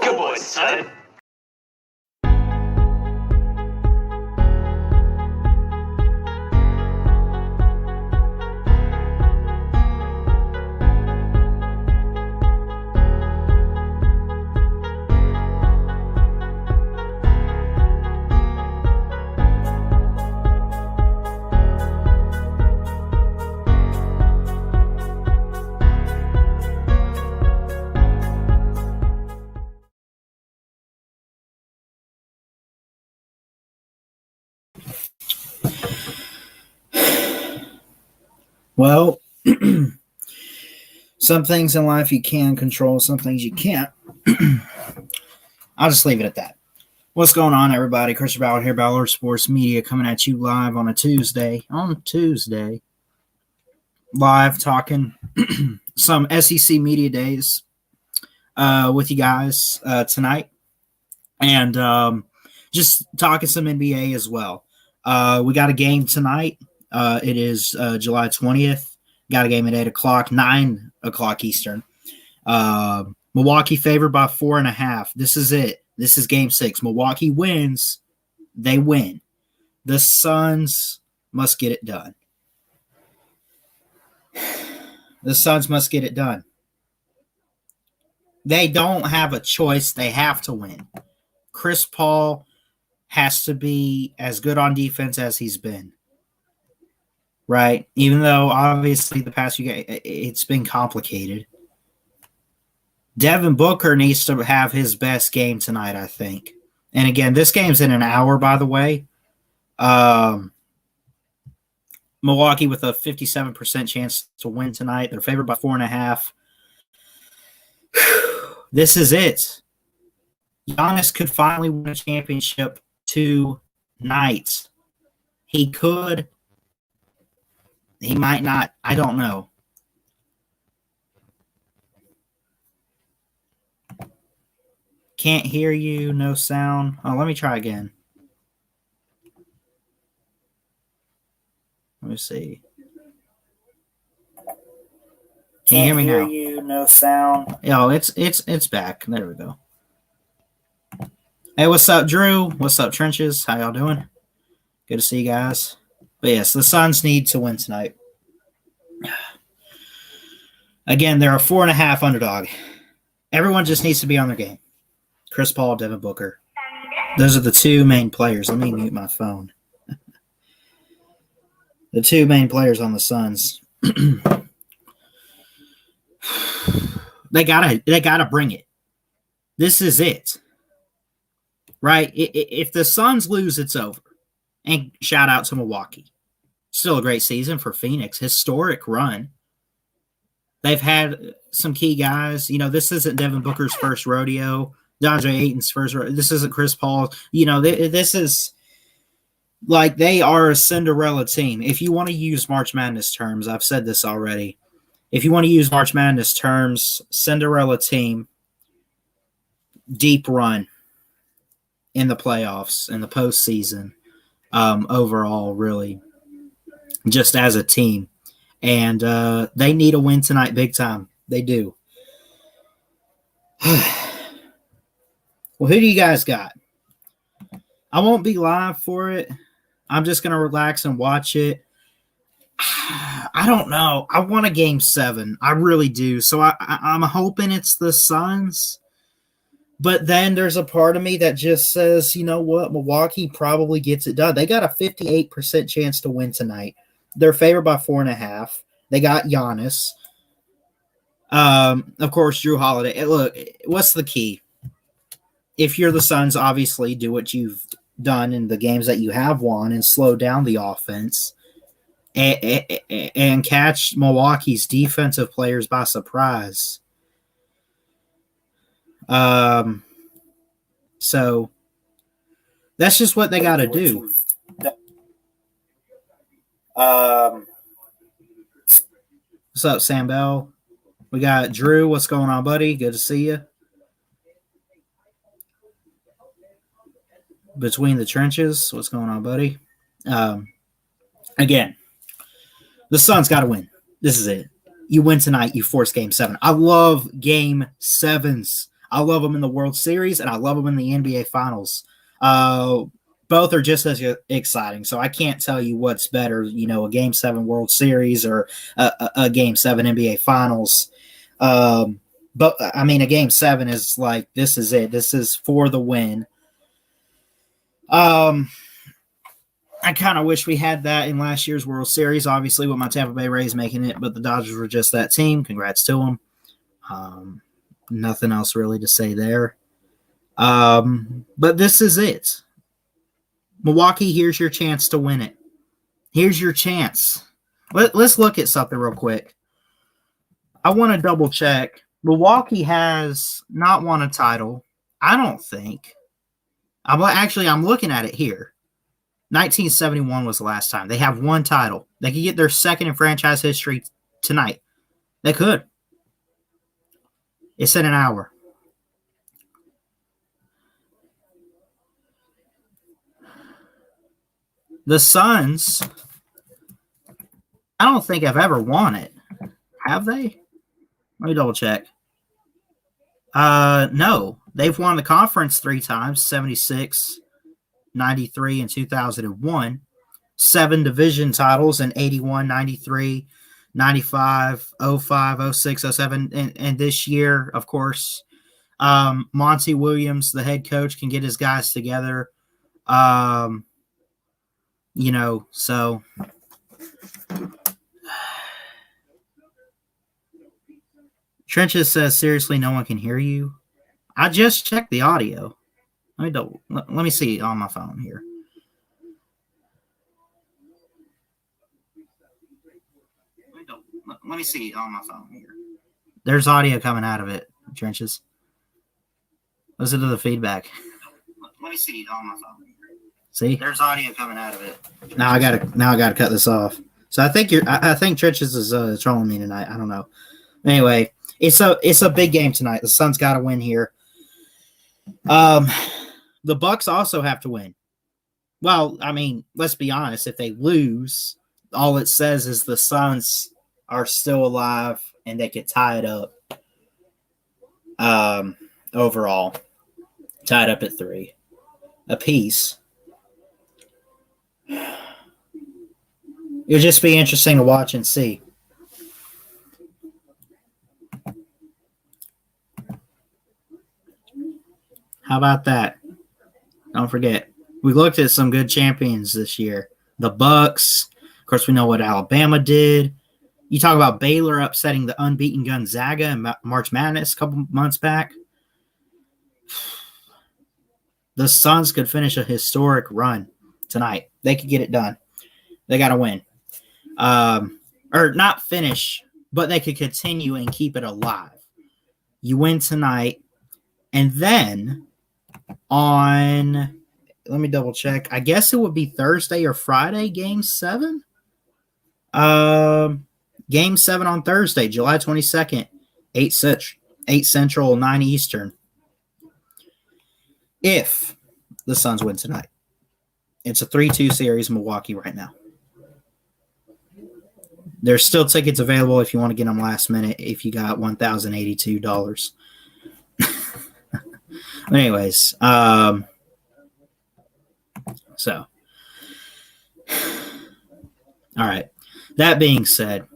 Good boy, son. Well, some things in life you can control, some things you can't. I'll just leave it at that. What's going on, everybody? Christopher Ballard here, Ballard Sports Media, coming at you live on a Tuesday. Live talking some SEC Media Days with you guys tonight. And just talking some NBA as well. We got a game tonight. It is July 20th. Got a game at 8 o'clock, 9 o'clock Eastern. Milwaukee favored by 4.5. This is it. This is game 6. Milwaukee wins. They win. The Suns must get it done. The Suns must get it done. They don't have a choice. They have to win. Chris Paul has to be as good on defense as he's been. Right? Even though, obviously, the past few games, it's been complicated. Devin Booker needs to have his best game tonight, I think. And again, this game's in an hour, by the way. Milwaukee with a 57% chance to win tonight. They're favored by 4.5. This is it. Giannis could finally win a championship tonight. He could. He might not. I don't know. Can't hear you. No sound. Oh, let me try again. Let me see. Can you hear me now? You, no sound. Oh, it's back. There we go. Hey, what's up, Drew? What's up, Trenches? How y'all doing? Good to see you guys. But yes, the Suns need to win tonight. Again, they're a 4.5 underdog. Everyone just needs to be on their game. Chris Paul, Devin Booker. Those are the two main players. Let me mute my phone. The two main players on the Suns. They gotta bring it. This is it. Right? If the Suns lose, it's over. And shout out to Milwaukee. Still a great season for Phoenix. Historic run. They've had some key guys. You know, this isn't Devin Booker's first rodeo. DeAndre Ayton's first rodeo. This isn't Chris Paul. You know, this is like they are a Cinderella team. If you want to use March Madness terms, I've said this already. If you want to use March Madness terms, Cinderella team, deep run in the playoffs, in the postseason, overall, really, just as a team. And they need a win tonight big time. They do. Well, who do you guys got? I won't be live for it. I'm just going to relax and watch it. I don't know. I want a game 7. I really do. So I'm hoping it's the Suns. But then there's a part of me that just says, you know what? Milwaukee probably gets it done. They got a 58% chance to win tonight. They're favored by 4.5. They got Giannis. Of course, Drew Holiday. Look, what's the key? If you're the Suns, obviously do what you've done in the games that you have won and slow down the offense and catch Milwaukee's defensive players by surprise. So that's just what they got to do. What's up, Sam Bell? We got Drew. What's going on, buddy? Good to see you. Between the trenches. What's going on, buddy? Again, the Suns got to win. This is it. You win tonight, you force game 7. I love game 7s. I love them in the World Series, and I love them in the NBA Finals. Both are just as exciting. So I can't tell you what's better, a Game 7 World Series or a Game 7 NBA Finals. But, I mean, a Game 7 is like, this is it. This is for the win. I kind of wish we had that in last year's World Series, obviously, with my Tampa Bay Rays making it, but the Dodgers were just that team. Congrats to them. Nothing else really to say there. But this is it. Milwaukee, here's your chance to win it. Here's your chance. Let's look at something real quick. I want to double check. Milwaukee has not won a title, I don't think. I'm looking at it here. 1971 was the last time. They have one title. They could get their second in franchise history tonight. They could. It's in an hour. The Suns, I don't think I've ever won it. Have they? Let me double check. No. They've won the conference 3 times, 76, 93, and 2001. 7 division titles in 81, 93, 95, 05, 06, 07, and this year, of course. Monty Williams, the head coach, can get his guys together. So Trenches says, seriously, no one can hear you. I just checked the audio. Let me see on my phone here. Let me see on my phone here. There's audio coming out of it, Trenches. Listen to the feedback. Let me see on my phone here. See? There's audio coming out of it. Now I gotta cut this off. So I think Trenches is trolling me tonight. I don't know. Anyway, it's a big game tonight. The Suns got to win here. The Bucks also have to win. Well, I mean, let's be honest. If they lose, all it says is the Suns are still alive and they could tie it up. Overall, tied up at 3 apiece. It'll just be interesting to watch and see. How about that? Don't forget, we looked at some good champions this year. The Bucks. Of course, we know what Alabama did. You talk about Baylor upsetting the unbeaten Gonzaga in March Madness a couple months back. The Suns could finish a historic run tonight. They could get it done. They got to win. Or not finish, but they could continue and keep it alive. You win tonight, and then on, let me double check. I guess it would be Thursday or Friday, Game 7. Game 7 on Thursday, July 22nd, 8 Central, 9 Eastern. If the Suns win tonight. It's a 3-2 series in Milwaukee right now. There's still tickets available if you want to get them last minute if you got $1,082. Anyways, so. All right. That being said,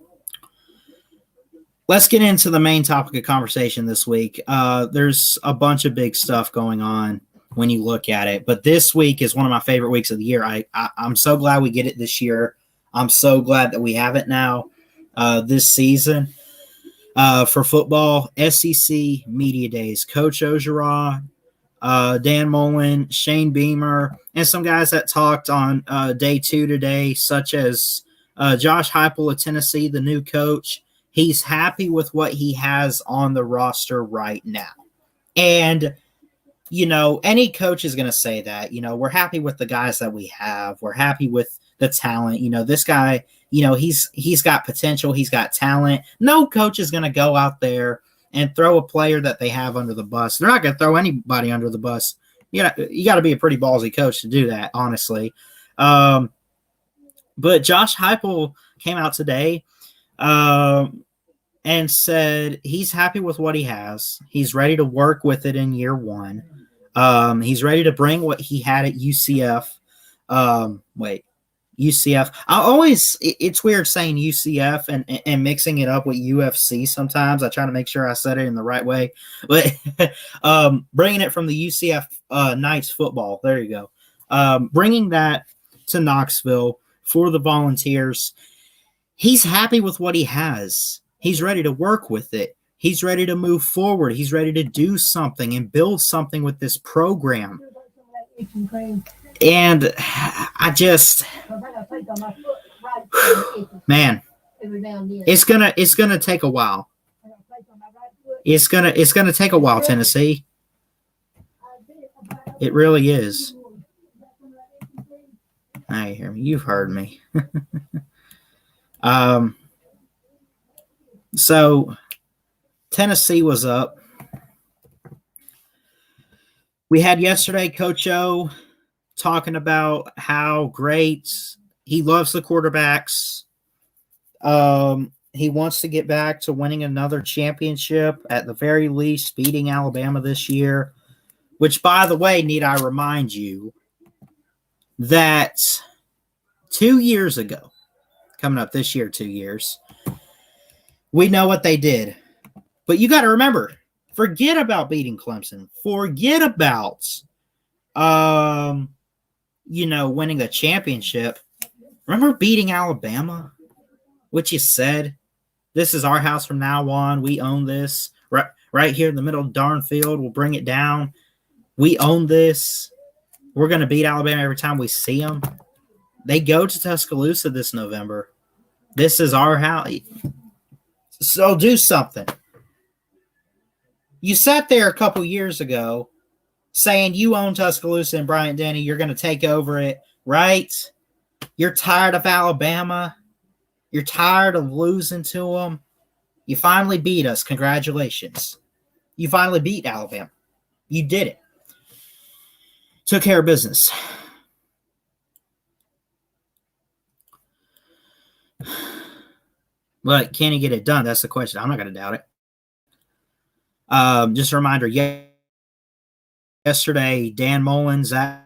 let's get into the main topic of conversation this week. There's a bunch of big stuff going on when you look at it, but this week is one of my favorite weeks of the year. I'm so glad we get it this year. I'm so glad that we have it now this season. For football, SEC Media Days. Coach Ogeron, Dan Mullen, Shane Beamer, and some guys that talked on day 2 today, such as Josh Heupel of Tennessee, the new coach. He's happy with what he has on the roster right now. And, any coach is going to say that. We're happy with the guys that we have. We're happy with the talent. This guy, he's got potential. He's got talent. No coach is going to go out there and throw a player that they have under the bus. They're not going to throw anybody under the bus. You got to be a pretty ballsy coach to do that, honestly. But Josh Heupel came out today. and said he's happy with what he has. He's ready to work with it in year one. He's ready to bring what he had at UCF. UCF. It's weird saying UCF and mixing it up with UFC sometimes. I try to make sure I said it in the right way. But bringing it from the UCF Knights football. There you go. Bringing that to Knoxville for the Volunteers. He's happy with what he has. He's ready to work with it. He's ready to move forward. He's ready to do something and build something with this program. And I just, man, it's gonna take a while. It's gonna take a while, Tennessee. It really is. Now you hear me. You've heard me. So Tennessee was up. We had yesterday Coach O talking about how great he loves the quarterbacks. He wants to get back to winning another championship, at the very least beating Alabama this year, which, by the way, need I remind you that 2 years ago, coming up this year, 2 years, we know what they did. But you got to remember, forget about beating Clemson. Forget about, winning a championship. Remember beating Alabama, which you said, this is our house from now on. We own this. Right here in the middle of darn field. We'll bring it down. We own this. We're going to beat Alabama every time we see them. They go to Tuscaloosa this November. This is our house. So do something. You sat there a couple years ago saying you own Tuscaloosa and Bryant-Denny. You're going to take over it, right? You're tired of Alabama. You're tired of losing to them. You finally beat us. Congratulations. You finally beat Alabama. You did it. Took care of business. But can he get it done? That's the question. I'm not going to doubt it. Just a reminder, yesterday, Dan Mullen, Zach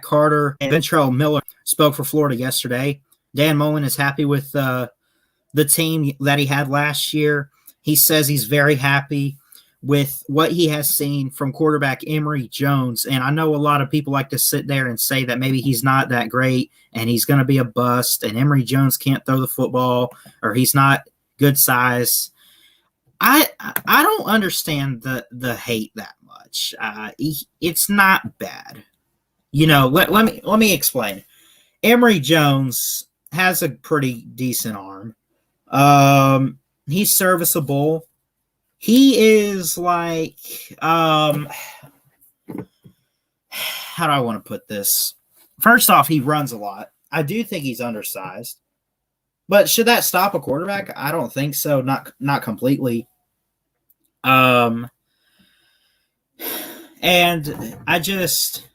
Carter, and Ventrell Miller spoke for Florida yesterday. Dan Mullen is happy with the team that he had last year. He says he's very happy with what he has seen from quarterback Emory Jones. And I know a lot of people like to sit there and say that maybe he's not that great and he's going to be a bust and Emory Jones can't throw the football or he's not good size. I don't understand the hate that much. It's not bad. Let me explain. Emory Jones has a pretty decent arm. He's serviceable. He is like, how do I want to put this? First off, he runs a lot. I do think he's undersized. But should that stop a quarterback? I don't think so. Not completely. And I just,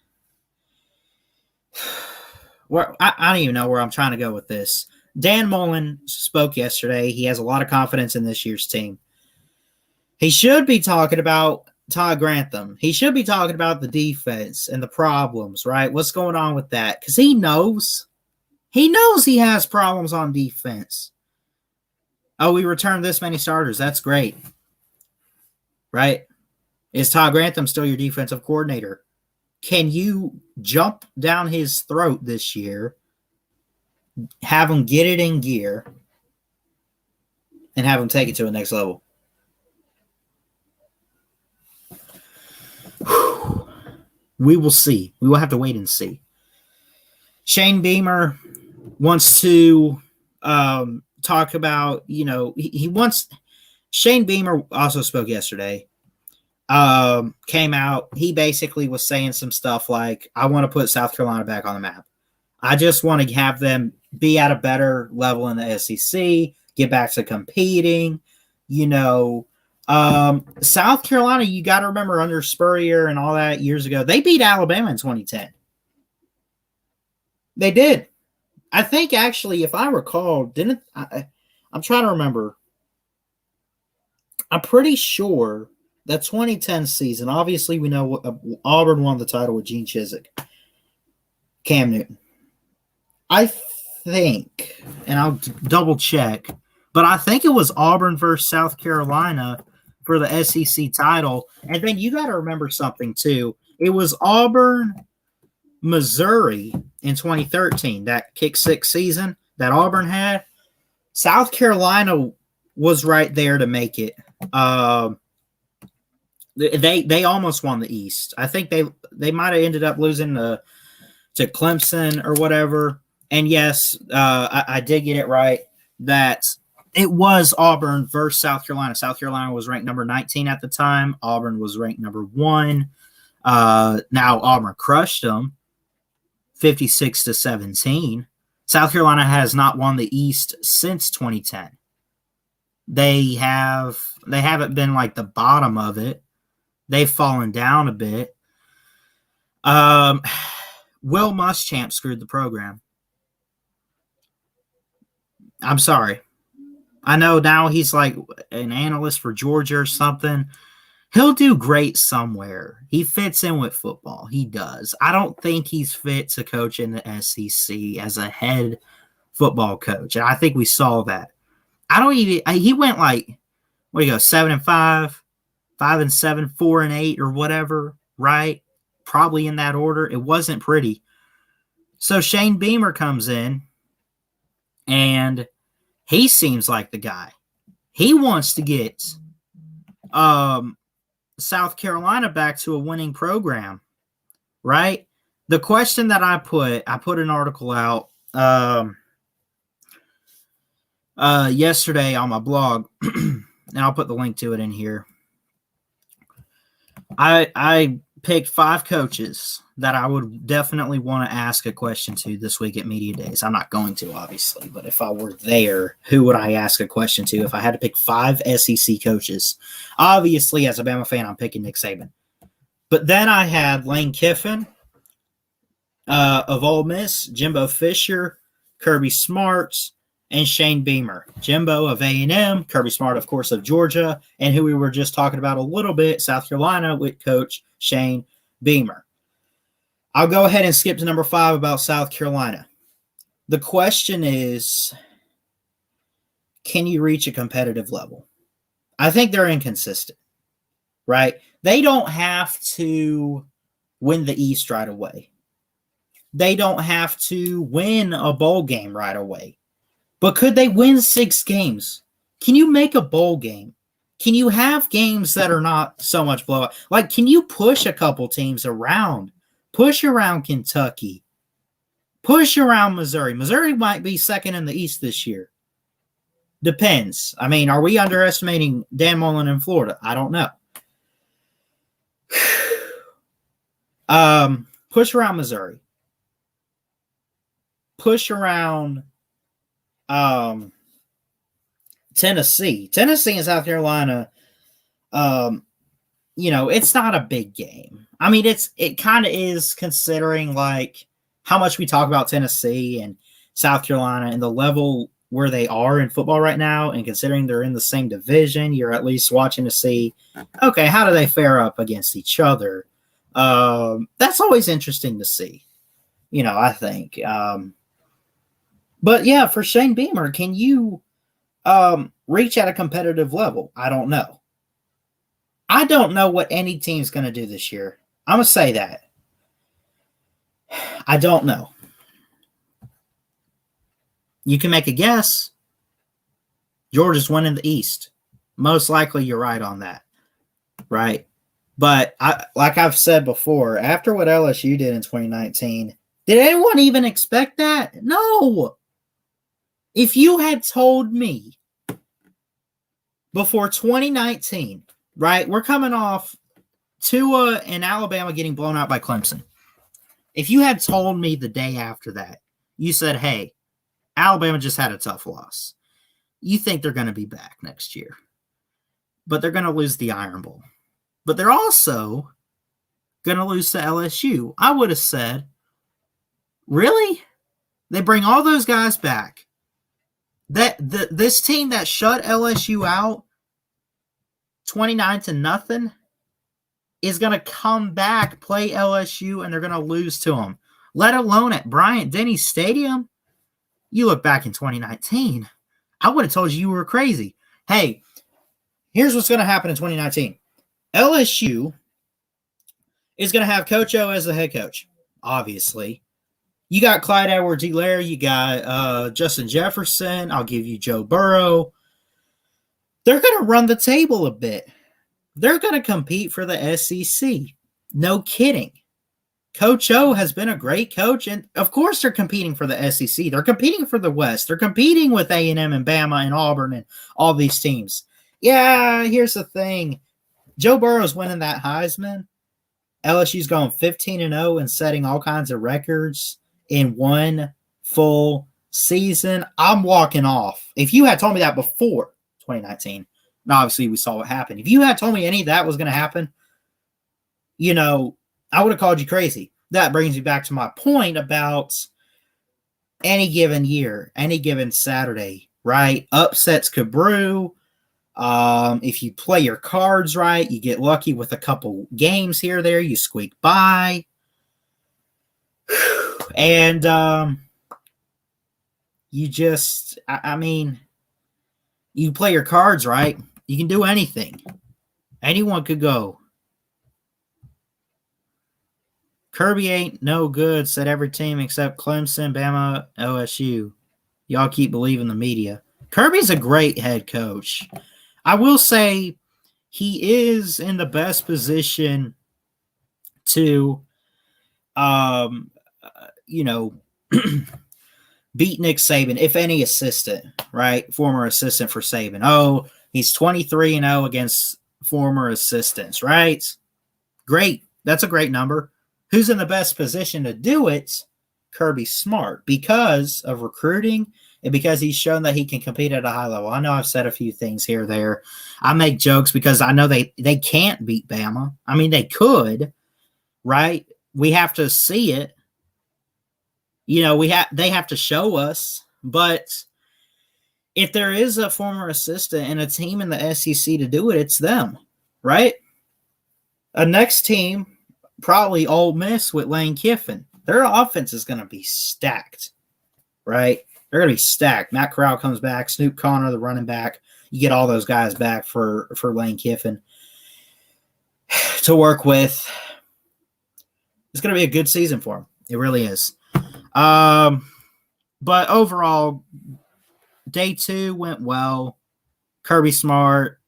I don't even know where I'm trying to go with this. Dan Mullen spoke yesterday. He has a lot of confidence in this year's team. He should be talking about Todd Grantham. He should be talking about the defense and the problems, right? What's going on with that? Because he knows. He knows he has problems on defense. Oh, we returned this many starters. That's great. Right? Is Todd Grantham still your defensive coordinator? Can you jump down his throat this year, have him get it in gear, and have him take it to the next level? We will see. We will have to wait and see. Shane Beamer wants to talk about, he wants – Shane Beamer also spoke yesterday, came out. He basically was saying some stuff like, I want to put South Carolina back on the map. I just want to have them be at a better level in the SEC, get back to competing, South Carolina, you got to remember under Spurrier and all that years ago, they beat Alabama in 2010. They did. I think actually, if I recall, I'm trying to remember. I'm pretty sure that 2010 season, obviously we know Auburn won the title with Gene Chizik, Cam Newton. I think, and I'll double check, but I think it was Auburn versus South Carolina for the SEC title. And then you got to remember something too. It was Auburn, Missouri in 2013, that kick six season that Auburn had. South Carolina was right there to make it. They almost won the East. I think they might have ended up losing to Clemson or whatever. And yes, I did get it right that it was Auburn versus South Carolina. South Carolina was ranked number 19 at the time. Auburn was ranked number 1. Now Auburn crushed them 56-17. South Carolina has not won the East since 2010. They haven't been like the bottom of it. They've fallen down a bit. Will Muschamp screwed the program. I'm sorry. I know now he's like an analyst for Georgia or something. He'll do great somewhere. He fits in with football. He does. I don't think he's fit to coach in the SEC as a head football coach. And I think we saw that. He went like, 7-5, 5-7, 4-8 or whatever, right? Probably in that order. It wasn't pretty. So Shane Beamer comes in and he seems like the guy. He wants to get South Carolina back to a winning program, right? The question that I put an article out yesterday on my blog, and I'll put the link to it in here. I picked 5 coaches that I would definitely want to ask a question to this week at Media Days. I'm not going to, obviously, but if I were there, who would I ask a question to if I had to pick 5 SEC coaches? Obviously, as a Bama fan, I'm picking Nick Saban. But then I had Lane Kiffin of Ole Miss, Jimbo Fisher, Kirby Smart, and Shane Beamer. Jimbo of A&M, Kirby Smart, of course, of Georgia, and who we were just talking about a little bit, South Carolina, with Coach Shane Beamer. I'll go ahead and skip to number 5 about South Carolina. The question is, can you reach a competitive level? I think they're inconsistent, right? They don't have to win the East right away. They don't have to win a bowl game right away. But could they win 6 games? Can you make a bowl game? Can you have games that are not so much blowout? Like, can you push a couple teams around? Push around Kentucky. Push around Missouri. Missouri might be second in the East this year. Depends. I mean, are we underestimating Dan Mullen in Florida? I don't know. Push around Missouri. Push around Tennessee. Tennessee and South Carolina, it's not a big game. I mean, it kind of is, considering like how much we talk about Tennessee and South Carolina and the level where they are in football right now, and considering they're in the same division, you're at least watching to see, okay, how do they fare up against each other? That's always interesting to see, I think. But yeah, for Shane Beamer, can you reach at a competitive level? I don't know. I don't know what any team's going to do this year. I'm going to say that. I don't know. You can make a guess. Georgia's winning the East. Most likely you're right on that, right? But like I've said before, after what LSU did in 2019, did anyone even expect that? No. If you had told me before 2019, right, we're coming off Tua and Alabama getting blown out by Clemson. If you had told me the day after that, you said, hey, Alabama just had a tough loss. You think they're going to be back next year, but they're going to lose the Iron Bowl. But they're also going to lose to LSU. I would have said, really? They bring all those guys back. This team that shut LSU out 29-0, is going to come back, play LSU, and they're going to lose to them. Let alone at Bryant-Denny Stadium. You look back in 2019, I would have told you were crazy. Hey, here's what's going to happen in 2019. LSU is going to have Coach O as the head coach, obviously. You got Clyde Edwards-Helaire. You got Justin Jefferson. I'll give you Joe Burrow. They're going to run the table a bit. They're going to compete for the SEC. No kidding. Coach O has been a great coach, and of course they're competing for the SEC. They're competing for the West. They're competing with A&M and Bama and Auburn and all these teams. Yeah, here's the thing. Joe Burrow's winning that Heisman. LSU's going 15-0 and setting all kinds of records in one full season. I'm walking off. If you had told me that before 2019, and obviously we saw what happened. If you had told me any of that was going to happen, I would have called you crazy. That brings me back to my point about any given year, any given Saturday, right? Upsets could brew. If you play your cards right, you get lucky with a couple games here or there, you squeak by. And you just, you play your cards right, you can do anything. Anyone could go. Kirby ain't no good, said every team except Clemson, Bama, LSU. Y'all keep believing the media. Kirby's a great head coach. I will say he is in the best position to, beat Nick Saban, if any assistant, right? Former assistant for Saban. Oh, he's 23-0 against former assistants, right? Great. That's a great number. Who's in the best position to do it? Kirby Smart, because of recruiting and because he's shown that he can compete at a high level. I know I've said a few things here or there. I make jokes because I know they can't beat Bama. I mean, they could, right? We have to see it. They have to show us. But if there is a former assistant and a team in the SEC to do it, it's them, right? A next team, probably Ole Miss with Lane Kiffin. Their offense is going to be stacked, right? They're going to be stacked. Matt Corral comes back. Snoop Connor, the running back. You get all those guys back for Lane Kiffin to work with. It's going to be a good season for him. It really is. But overall, day 2 went well. Kirby Smart,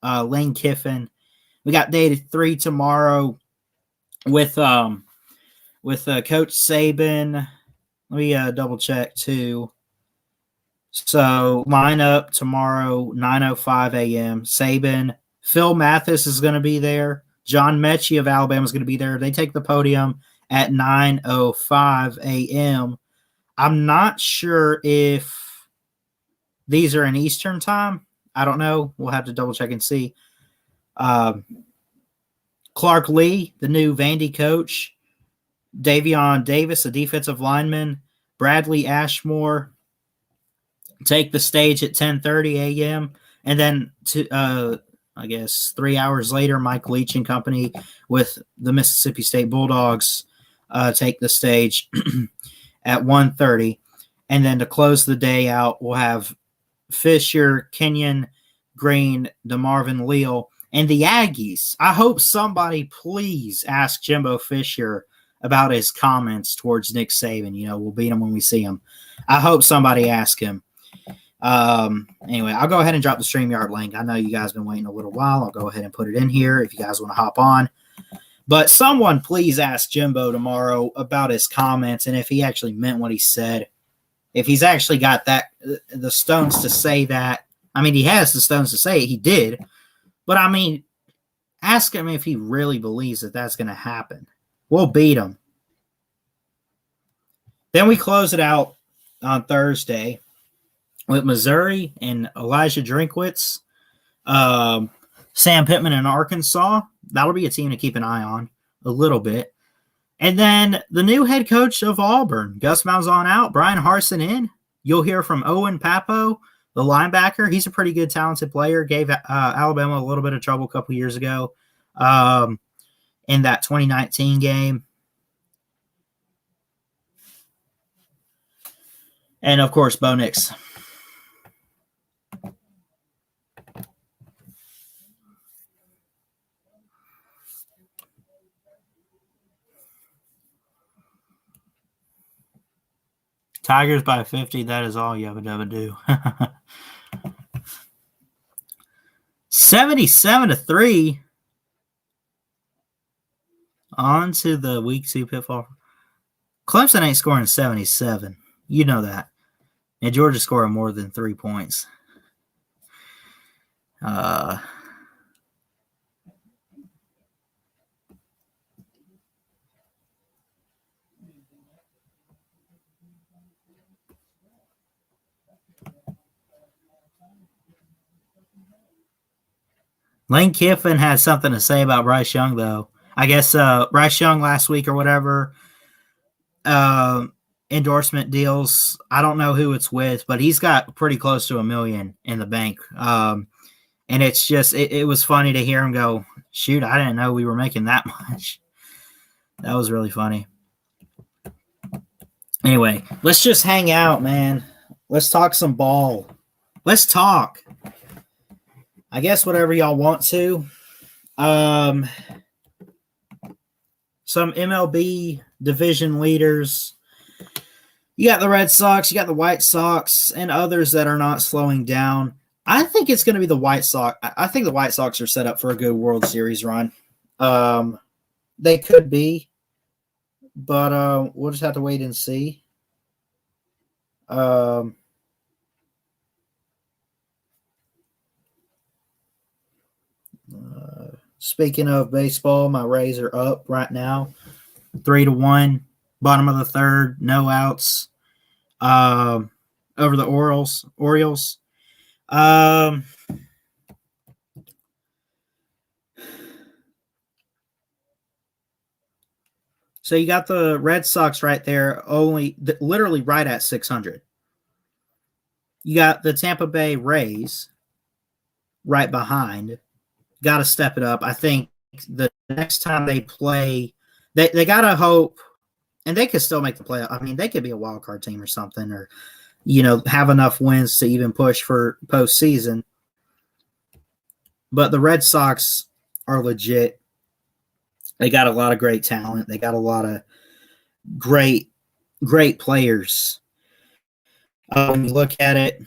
Lane Kiffin. We got day 3 tomorrow with Coach Saban. Let me double check too. So lineup tomorrow, 9:05 a.m. Saban, Phil Mathis is going to be there. John Mechie of Alabama is going to be there. They take the podium at 9:05 a.m. I'm not sure if these are in Eastern time. I don't know. We'll have to double check and see. Clark Lee, the new Vandy coach. Davion Davis, a defensive lineman. Bradley Ashmore take the stage at 10:30 a.m. And then, 3 hours later, Mike Leach and company with the Mississippi State Bulldogs take the stage at 1:30. And then to close the day out, we'll have Fisher, Kenyon Green, DeMarvin Leal, and the Aggies. I hope somebody please ask Jimbo Fisher about his comments towards Nick Saban. We'll beat him when we see him. I hope somebody asks him. Anyway, I'll go ahead and drop the StreamYard link. I know you guys have been waiting a little while. I'll go ahead and put it in here if you guys want to hop on. But someone please ask Jimbo tomorrow about his comments and if he actually meant what he said. If he's actually got the stones to say that. I mean, he has the stones to say it. He did. But, ask him if he really believes that that's going to happen. We'll beat him. Then we close it out on Thursday with Missouri and Elijah Drinkwitz. Sam Pittman in Arkansas. That'll be a team to keep an eye on a little bit. And then the new head coach of Auburn, Gus Malzahn out, Brian Harsin in. You'll hear from Owen Papo the linebacker. He's a pretty good, talented player. Gave Alabama a little bit of trouble a couple years ago in that 2019 game. And, of course, Bo Nix. Tigers by 50, that is all you ever do. 77-3. On to the week 2 pitfall. Clemson ain't scoring 77. You know that. And Georgia scoring more than 3 points. Lane Kiffin had something to say about Bryce Young, though. I guess Bryce Young last week or whatever, endorsement deals. I don't know who it's with, but he's got pretty close to $1 million in the bank. And it's just, it was funny to hear him go, shoot, I didn't know we were making that much. That was really funny. Anyway, let's just hang out, man. Let's talk some ball. Let's talk. I guess whatever y'all want to. Some MLB division leaders. You got the Red Sox, you got the White Sox, and others that are not slowing down. I think it's going to be the White Sox. I think the White Sox are set up for a good World Series run. They could be, but we'll just have to wait and see. Speaking of baseball, my Rays are up right now, 3-1, bottom of the third, no outs, over the Orioles. So you got the Red Sox right there, literally right at 600. You got the Tampa Bay Rays right behind. Got to step it up. I think the next time they play, they got to hope, and they could still make the playoff. I mean, they could be a wild card team or something, or, have enough wins to even push for postseason. But the Red Sox are legit. They got a lot of great talent. They got a lot of great players. When you look at it,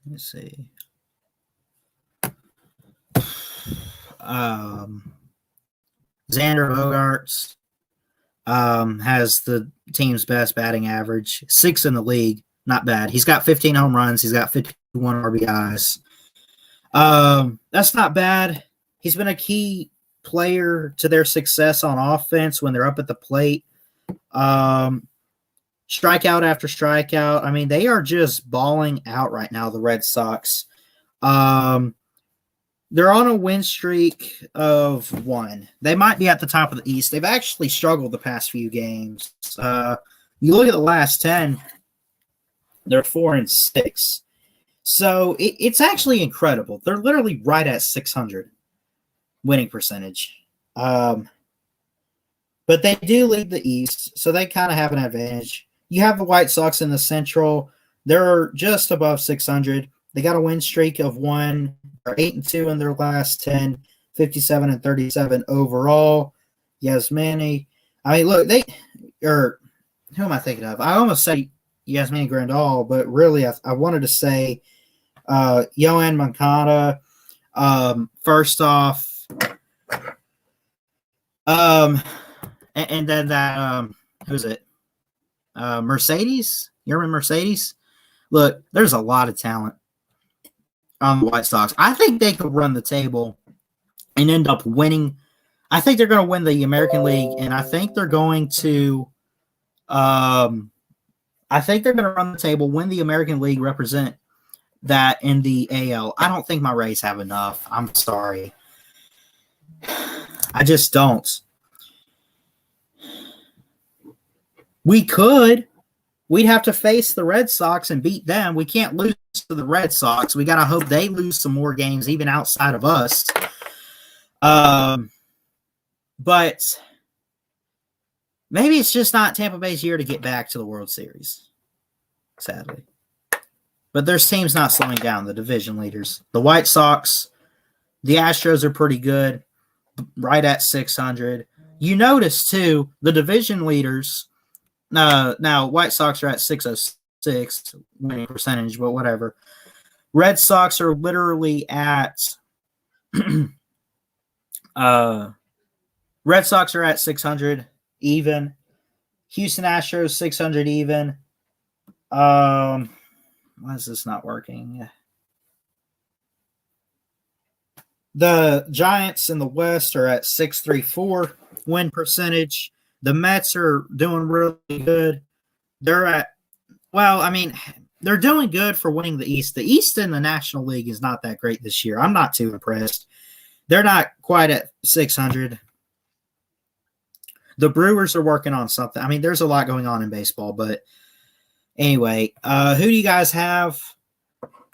let's see. Xander Bogaerts has the team's best batting average, 6th in the league. Not bad. He's got 15 home runs. He's got 51 RBIs. That's not bad. He's been a key player to their success on offense when they're up at the plate. Strikeout after strikeout. I mean, they are just balling out right now, the Red Sox. They're on a win streak of 1. They might be at the top of the East. They've actually struggled the past few games. You look at the last 10, they're 4-6. So it's actually incredible. They're literally right at 600 winning percentage. But they do lead the East, so they kind of have an advantage. You have the White Sox in the Central. They're just above 600. They got a win streak of 1. They're 8-2 in their last 10, 57-37 overall. Yasmani. I mean, look, who am I thinking of? I almost say Yasmani Grandal, but really I wanted to say Yohan Moncada. First off, and then that who's it? Mercedes? You remember Mercedes? Look, there's a lot of talent on the White Sox. I think they could run the table and end up winning. I think they're going to win the American League, and I think they're going to run the table, win the American League, represent that in the AL. I don't think my Rays have enough. I'm sorry. I just don't. We could. We'd have to face the Red Sox and beat them. We can't lose to the Red Sox. We got to hope they lose some more games, even outside of us. But maybe it's just not Tampa Bay's year to get back to the World Series, sadly. But there's teams not slowing down, the division leaders. The White Sox, the Astros are pretty good, right at 600. You notice, too, the division leaders, now White Sox are at 606 winning percentage, but whatever. Red Sox are literally at Red Sox are at 600 even. Houston Astros 600 even. Why is this not working? The Giants in the West are at 634 win percentage. The Mets are doing really good. They're at, well, I mean, they're doing good for winning the East. The East in the National League is not that great this year. I'm not too impressed. They're not quite at 600. The Brewers are working on something. I mean, there's a lot going on in baseball, but anyway, who do you guys have?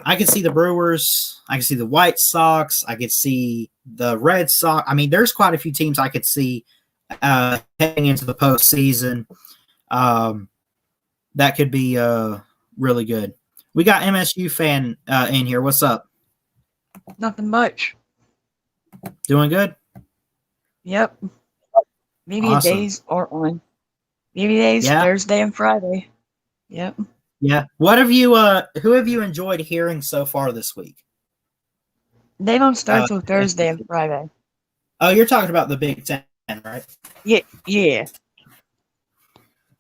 I can see the Brewers. I can see the White Sox. I could see the Red Sox. I mean, there's quite a few teams I could see heading into the postseason. That could be really good. We got MSU fan in here. What's up? Nothing much. Doing good? Yep. Maybe Awesome. days or on. Maybe days Thursday and Friday. Yep. Yeah. What have you? Who have you enjoyed hearing so far this week? They don't start till Thursday and Friday. Oh, you're talking about the Big Ten, right? Yeah.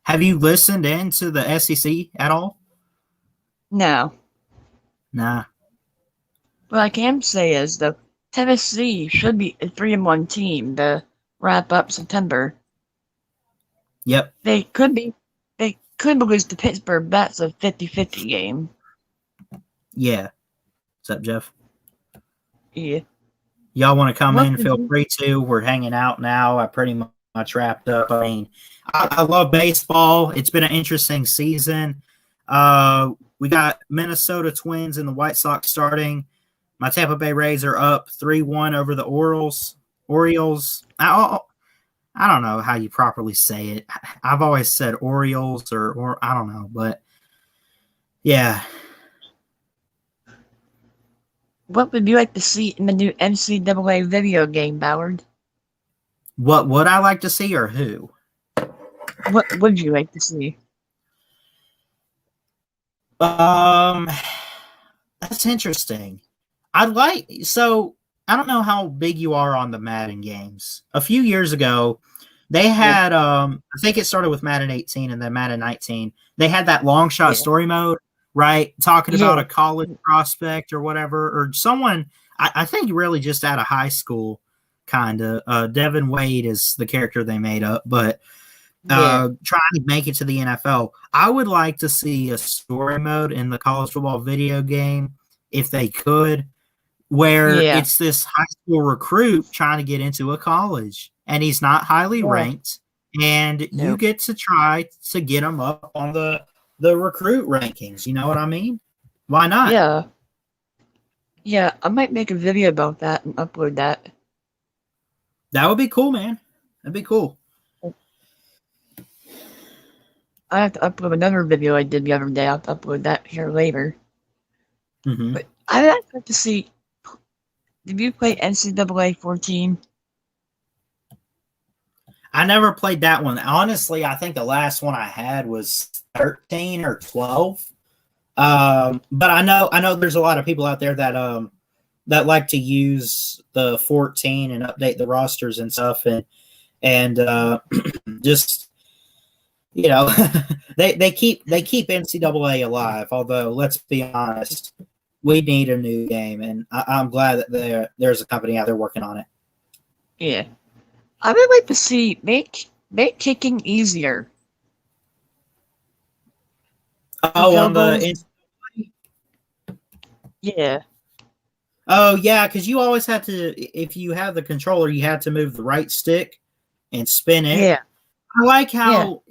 Have you listened into the SEC at all? No. Nah. What I can say is the Tennessee should be a 3-1 team to wrap up September. Yep. They could lose to Pittsburgh. That's a 50-50 game. Yeah. What's up, Jeff? Yeah. Y'all want to come in? Feel free to. We're hanging out now. I pretty much wrapped up. I mean, I love baseball. It's been an interesting season. We got Minnesota Twins and the White Sox starting. My Tampa Bay Rays are up 3-1 over the Orioles. I don't know how you properly say it. I've always said Orioles or I don't know, but yeah. What would you like to see in the new NCAA video game, Ballard? What would I like to see or who? What would you like to see? That's interesting. I don't know how big you are on the Madden games. A few years ago, they had I think it started with Madden 18 and then Madden 19. They had that long shot story mode, right? Talking about a college prospect or whatever, or someone I think really just out of high school, kind of. Devin Wade is the character they made up, but trying to make it to the NFL. I would like to see a story mode in the college football video game if they could, where it's this high school recruit trying to get into a college, and he's not highly ranked, and you get to try to get him up on the recruit rankings. You know what I mean? Why not? Yeah. Yeah, I might make a video about that and upload that. That would be cool, man. That'd be cool. I have to upload another video I did the other day. I'll have to upload that here later. Mm-hmm. But I'd like to see. Did you play NCAA 14? I never played that one. Honestly, I think the last one I had was 13 or 12. But I know there's a lot of people out there that like to use the 14 and update the rosters and stuff, and just they keep NCAA alive. Although let's be honest, we need a new game, and I'm glad that there's a company out there working on it. Yeah, I would like to see make kicking easier. Oh, on the yeah. Oh yeah, because you always had to. If you have the controller, you had to move the right stick and spin it. Yeah. I like how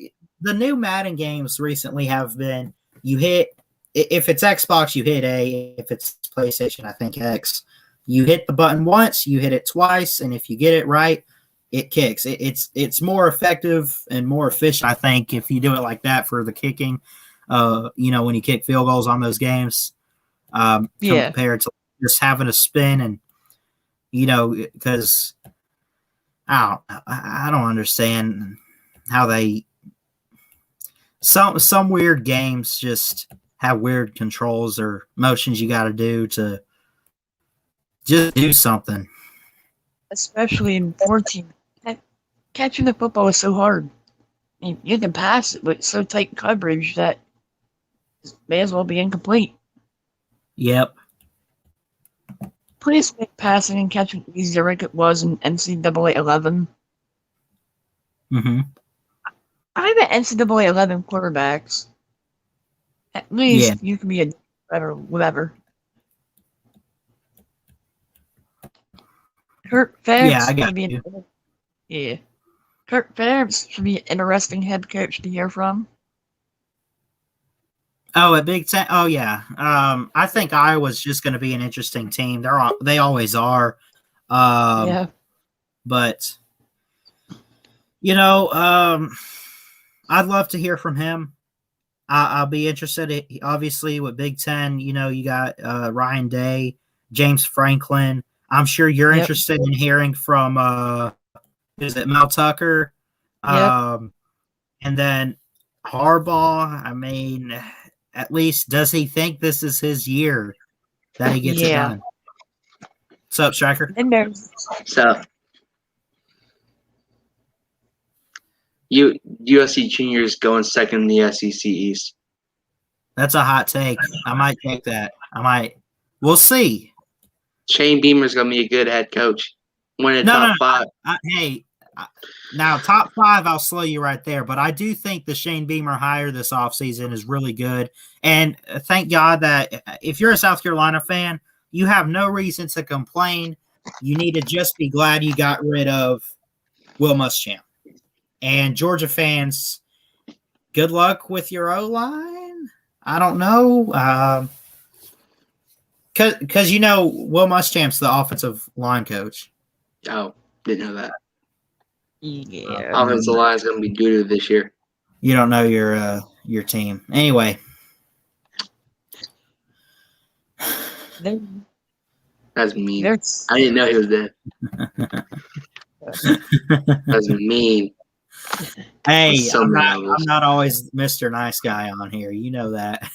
the new Madden games recently have been you hit if it's Xbox, you hit A. If it's PlayStation, I think X. You hit the button once, you hit it twice, and if you get it right, it kicks. It's more effective and more efficient, I think, if you do it like that for the kicking. When you kick field goals on those games, compared to just having a spin and because I don't understand how they some weird games just have weird controls or motions you got to do to just do something. Especially in 14. Catching the football is so hard. I mean, you can pass it, but it's so tight coverage that it may as well be incomplete. Yep. Please make passing and catching easier like it was in NCAA 11. Mm-hmm. I bet NCAA 11 quarterbacks, at least you can be a whatever. Kurt Ferentz should be Kurt Ferentz should be an interesting head coach to hear from. Oh, at Big Ten. Oh, yeah. I think Iowa's just going to be an interesting team. They always are. But I'd love to hear from him. I'll be interested. Obviously, with Big Ten, you got Ryan Day, James Franklin. I'm sure you're interested in hearing from. Is it Mel Tucker? Yep. And then Harbaugh. I mean, at least does he think this is his year that he gets it done? What's up, Striker? And there's USC juniors going second in the SEC East. That's a hot take. I might take that. We'll see. Shane Beamer's going to be a good head coach. Top 5. Now, top 5, I'll slow you right there. But I do think the Shane Beamer hire this offseason is really good. And thank God that if you're a South Carolina fan, you have no reason to complain. You need to just be glad you got rid of Will Muschamp. And Georgia fans, good luck with your O-line. I don't know. Because Will Muschamp's the offensive line coach. Oh, didn't know that. Yeah. Offensive line is going to be doo-doo this year. You don't know your team. Anyway. That's mean. I didn't know he was there. That's mean. Hey, I'm not always Mr. Nice Guy on here. You know that.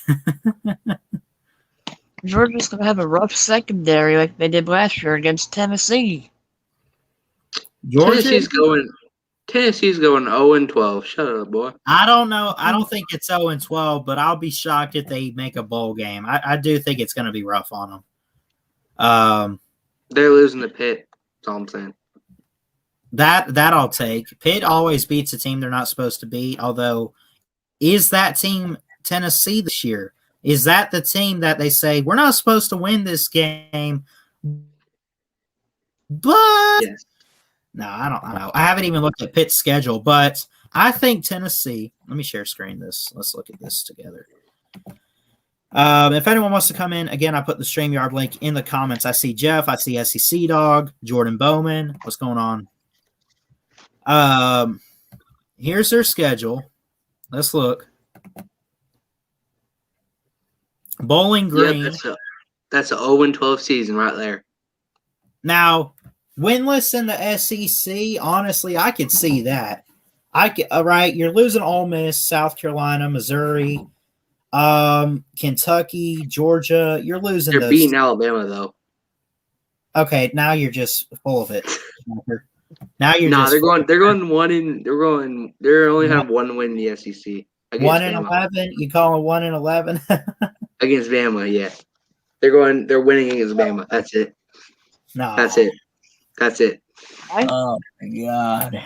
Georgia's going to have a rough secondary like they did last year against Tennessee. Tennessee's going 0-12. Shut up, boy. I don't know. I don't think it's 0-12, but I'll be shocked if they make a bowl game. I do think it's going to be rough on them. They're losing to Pitt. That's all I'm saying. That I'll take. Pitt always beats a team they're not supposed to beat. Although, is that team Tennessee this year? Is that the team that they say we're not supposed to win this game? But no, I don't know. I haven't even looked at Pitt's schedule, but I think Tennessee. Let me share screen this. Let's look at this together. If anyone wants to come in, again, I put the StreamYard link in the comments. I see Jeff. I see SEC Dog, Jordan Bowman. What's going on? Here's their schedule. Let's look. Bowling Green. Yeah, that's an 0-12 season right there. Now, winless in the SEC, honestly, I could see that. Right, you're losing Ole Miss, South Carolina, Missouri, Kentucky, Georgia. You're losing. You're beating Alabama though. Okay, now you're just full of it. Now you're they're only have one win in the SEC. 1-11. You call it 1-11 against Bama? Yeah, they're winning against Bama. That's it. No, that's it. Oh my God,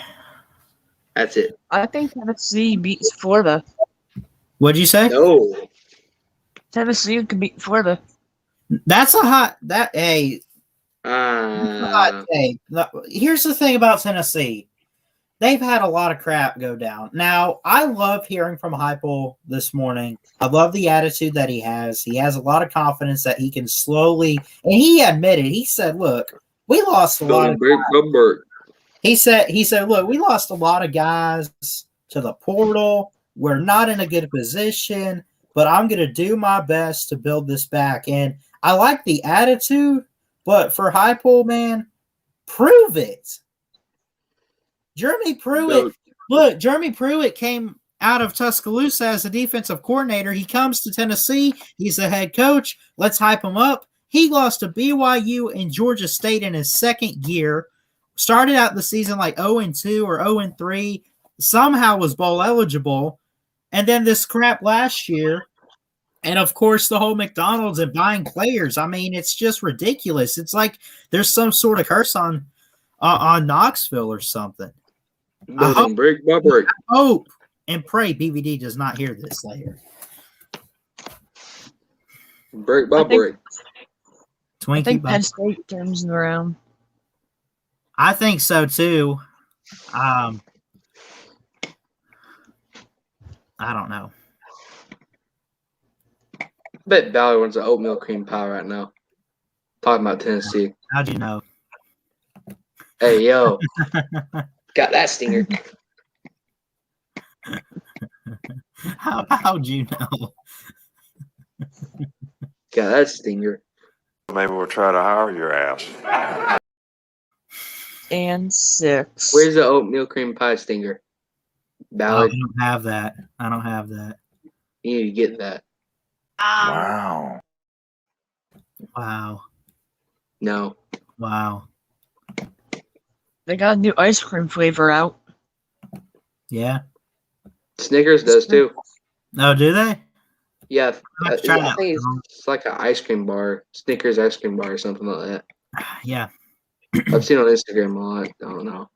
that's it. I think Tennessee beats Florida. What'd you say? No, Tennessee can beat Florida. That's a hot take. Here's the thing about Tennessee. they've had a lot of crap go down. Now, I love hearing from Heupel this morning. I love the attitude that he has. He has a lot of confidence that he can slowly, and he admitted, he said, look, we lost a lot of guys. He said, look, we lost a lot of guys to the portal. We're not in a good position, but I'm going to do my best to build this back. And I like the attitude, but for Heupel, man, prove it. Jeremy Pruitt, look, Jeremy Pruitt came out of Tuscaloosa as a defensive coordinator. He comes to Tennessee. He's the head coach. Let's hype him up. He lost to BYU and Georgia State in his second year. Started out the season like 0-2 or 0-3. Somehow was bowl eligible. And then this crap last year. And, of course, the whole McDonald's and buying players. I mean, it's just ridiculous. It's like there's some sort of curse on Knoxville or something. I hope and pray BVD does not hear this later. Break by break. I think Penn State turns it around. I think so too. I don't know. I bet Ballard wants an oatmeal cream pie right now. Talking about Tennessee. How'd you know? Hey, yo. Got that stinger. How'd you know? Got that stinger. Maybe we'll try to hire your ass. And 6. Where's the oatmeal cream pie stinger? Ballard. I don't have that. I don't have that. You need to get that. Wow. Wow. No. Wow. They got a new ice cream flavor out. Yeah. Snickers does too. Oh, do they? Yeah. I Try think it's like an ice cream bar. Snickers ice cream bar or something like that. Yeah. I've seen it on Instagram a lot. I don't know.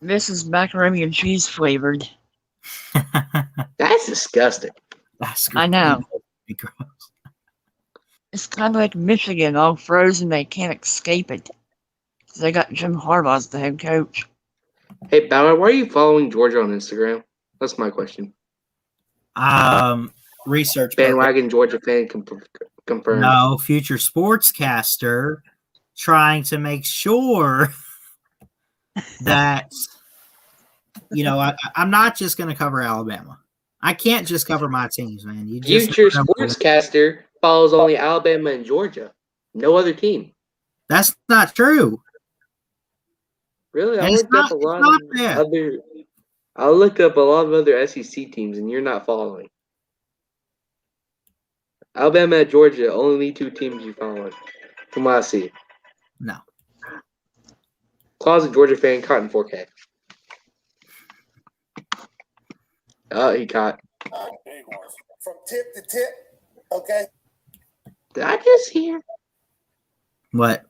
This is macaroni and cheese flavored. That's disgusting. That's I know. gross. It's kind of like Michigan, all frozen. They can't escape it. They got Jim Harbaugh as the head coach. Hey, Ballard, why are you following Georgia on Instagram? That's my question. Research. Bandwagon Georgia fan confirmed. No, future sportscaster trying to make sure that, I'm not just going to cover Alabama. I can't just cover my teams, man. Future sportscaster follows only Alabama and Georgia. No other team. That's not true. Really? I looked up a lot of other SEC teams, and you're not following. Alabama and Georgia, only 2 teams you follow. From what I see. No. Closet Georgia fan caught in 4K. Oh, he caught. From tip to tip, okay? Did I just hear? What?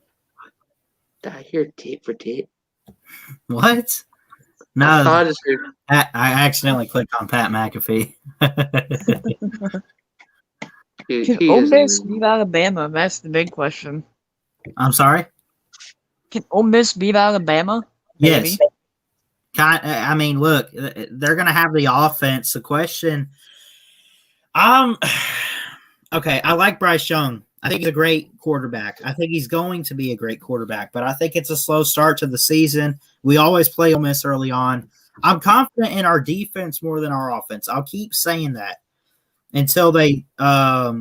Did I hear tip for tip? What? No, I just heard. I accidentally clicked on Pat McAfee. Can Ole Miss beat Alabama? That's the big question. I'm sorry? Can Ole Miss beat Alabama? Yes. I mean, look, they're going to have the offense. The question, okay, I like Bryce Young. I think he's a great quarterback. I think he's going to be a great quarterback, but I think it's a slow start to the season. We always play Ole Miss early on. I'm confident in our defense more than our offense. I'll keep saying that until they, I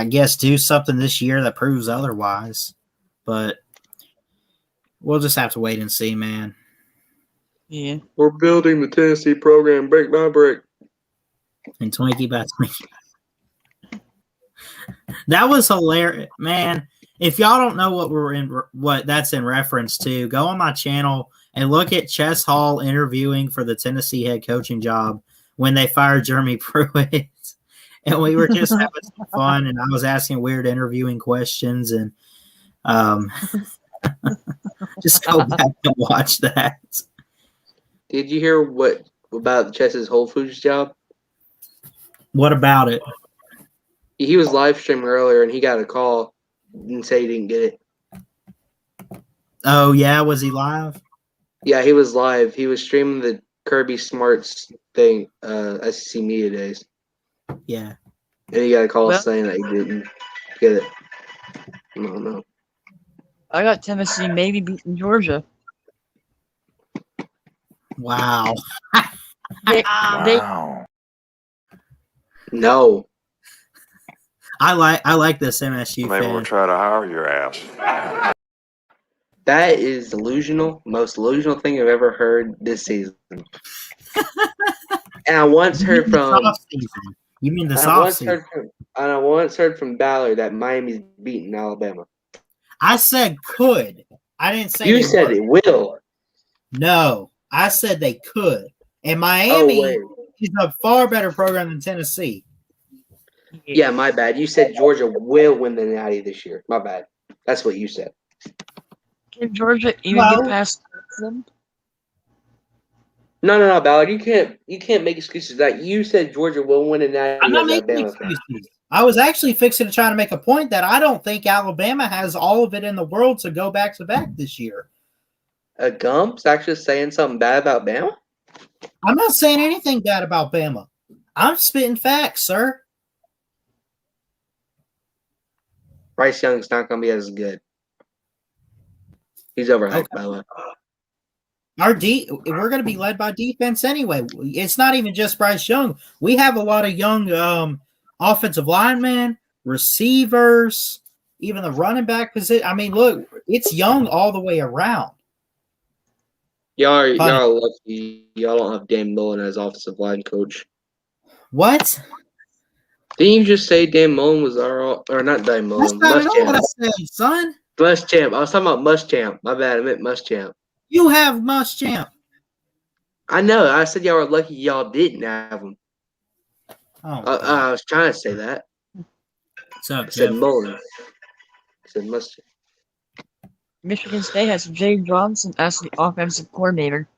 guess do something this year that proves otherwise. But we'll just have to wait and see, man. Yeah. We're building the Tennessee program brick by brick. And Twinkie by Twinkie. That was hilarious, man. If y'all don't know what that's in reference to, go on my channel and look at Chess Hall interviewing for the Tennessee head coaching job when they fired Jeremy Pruitt. And we were just having some fun, and I was asking weird interviewing questions, and just go back and watch that. Did you hear what about Chess's Whole Foods job? What about it? He was live streaming earlier, and he got a call and say he didn't get it. Oh yeah, was he live? Yeah, he was live. He was streaming the Kirby Smarts thing, SEC Media Days. Yeah. And he got a call Well- saying that he didn't get it. No. I got Tennessee maybe beating Georgia. Wow. They, Wow. No. I like this MSU Maybe fan. we'll try to hire your ass. That is delusional. Most delusional thing I've ever heard this season. And I once heard from You mean the I soft once season? heard from Ballard that Miami's beating Alabama. I said could. I didn't say You they said would. it will. No, I said they could. And Oh Miami wait. is a far better program than Tennessee. Yeah, my bad. You said Georgia will win the Natty this year. My bad. That's what you said. Can Georgia even No. get past them? No, Ballard. You can't make excuses. That you said Georgia will win the Natty I'm not as making Alabama fan. excuses. I was actually fixing to try to make a point that I don't think Alabama has all of it in the world to go back to back this year. Gump's actually saying something bad about Bama? I'm not saying anything bad about Bama. I'm spitting facts, sir. Bryce Young's not going to be as good. He's overhyped, Okay. by the way. We're going to be led by defense anyway. It's not even just Bryce Young. We have a lot of young offensive linemen, receivers, even the running back position. I mean, look, it's young all the way around. Y'all are lucky. Y'all don't have Dan Mullen as offensive line coach. What? Didn't you just say Dan Mullen was or not Dan That's Mullen? not at all what I Muschamp. said, son. Muschamp. I was talking about Muschamp. My bad. I meant Muschamp. You have Muschamp. I know. I said y'all were lucky y'all didn't have him. Oh, I was trying to say that. what's up, I said Jeff? Mullen. I said Muschamp. Michigan State has Jay Johnson as the offensive coordinator.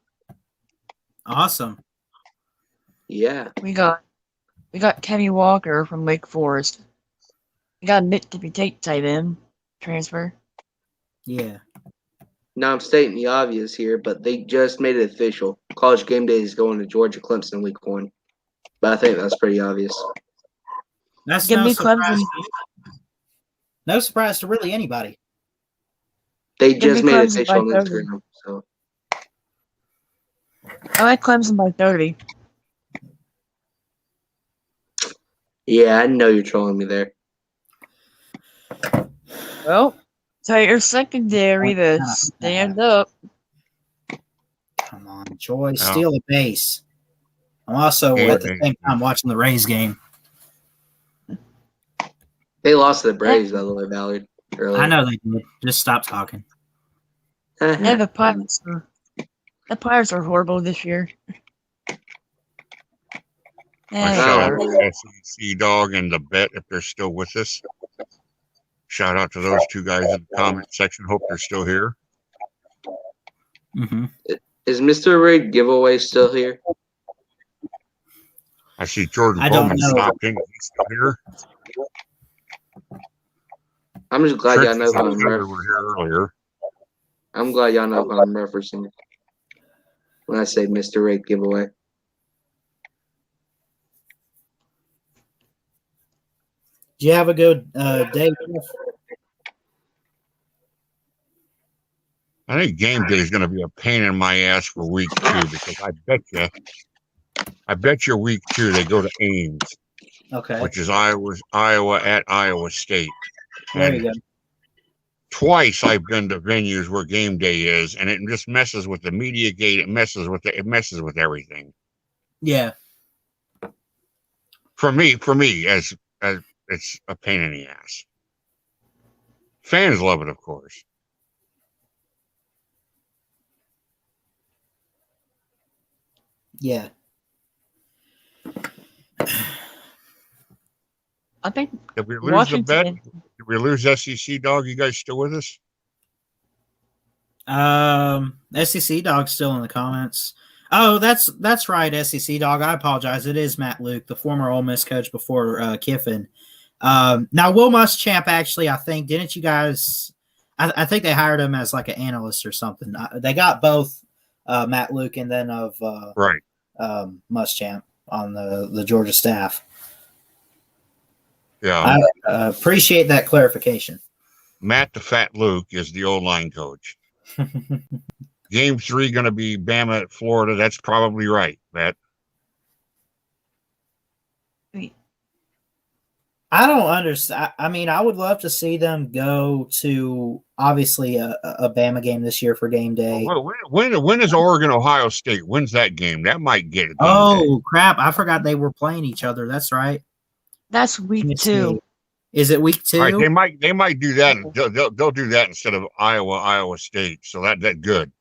Awesome. Yeah. We got Kenny Walker from Wake Forest. We got Mississippi State tight end transfer. Yeah. Now I'm stating the obvious here, but they just made it official. College game day is going to Georgia Clemson week 1. But I think that's pretty obvious. That's Give no me surprise. Clemson. No surprise to really anybody. They Give just me made it Clemson official on by 30. Instagram. So I like Clemson by 30. yeah, I know you're trolling me there. Well, tell your secondary to stand up. Come on, Joy. Steal a base. I'm also Yeah, at the same time watching the Rays game. They lost to the Braves, by the way, Ballard. Earlier. I know they did. Just stop talking. Yeah, the Pirates are horrible this year. I Yeah, shout out Oh. to the SEC Dog and the Bet if they're still with us. Shout out to those two guys in the comment section. Hope they're still here. Mm-hmm. Is Mr. Rig giveaway still here? I see Jordan I don't Bowman know. stopped in. He's still here. I'm just glad y'all know Trent who I'm and Heather were here earlier. I'm glad y'all know who I'm referencing when I say Mr. Rig giveaway. Do you have a good day? I think game day is going to be a pain in my ass for week 2 because I bet you week 2 they go to Ames, Okay. which is Iowa at Iowa State. There And you go. twice I've been to venues where game day is, and it just messes with the media gate. It messes with everything. Yeah. For me, as it's a pain in the ass. Fans love it, of course. Yeah. I think Did we lose Washington. the bet? Did we lose SEC Dog? You guys still with us? SEC Dog's still in the comments. Oh, that's right, SEC Dog. I apologize. It is Matt Luke, the former Ole Miss coach before Kiffin. Now Will Muschamp actually, I think, didn't you guys? I think they hired him as like an analyst or something. They got both Matt Luke and then of Right. Muschamp on the Georgia staff. Yeah. I appreciate that clarification. Matt the Fat Luke is the old line coach. Game 3 going to be Bama at Florida. That's probably right, Matt. I don't understand. I mean, I would love to see them go to obviously a Bama game this year for game day. When is Oregon Ohio State? When's that game? That might get a game Oh day. crap! I forgot they were playing each other. That's right. That's week 2. Is it week 2? All right, they might do that. They'll do that instead of Iowa State. So that good.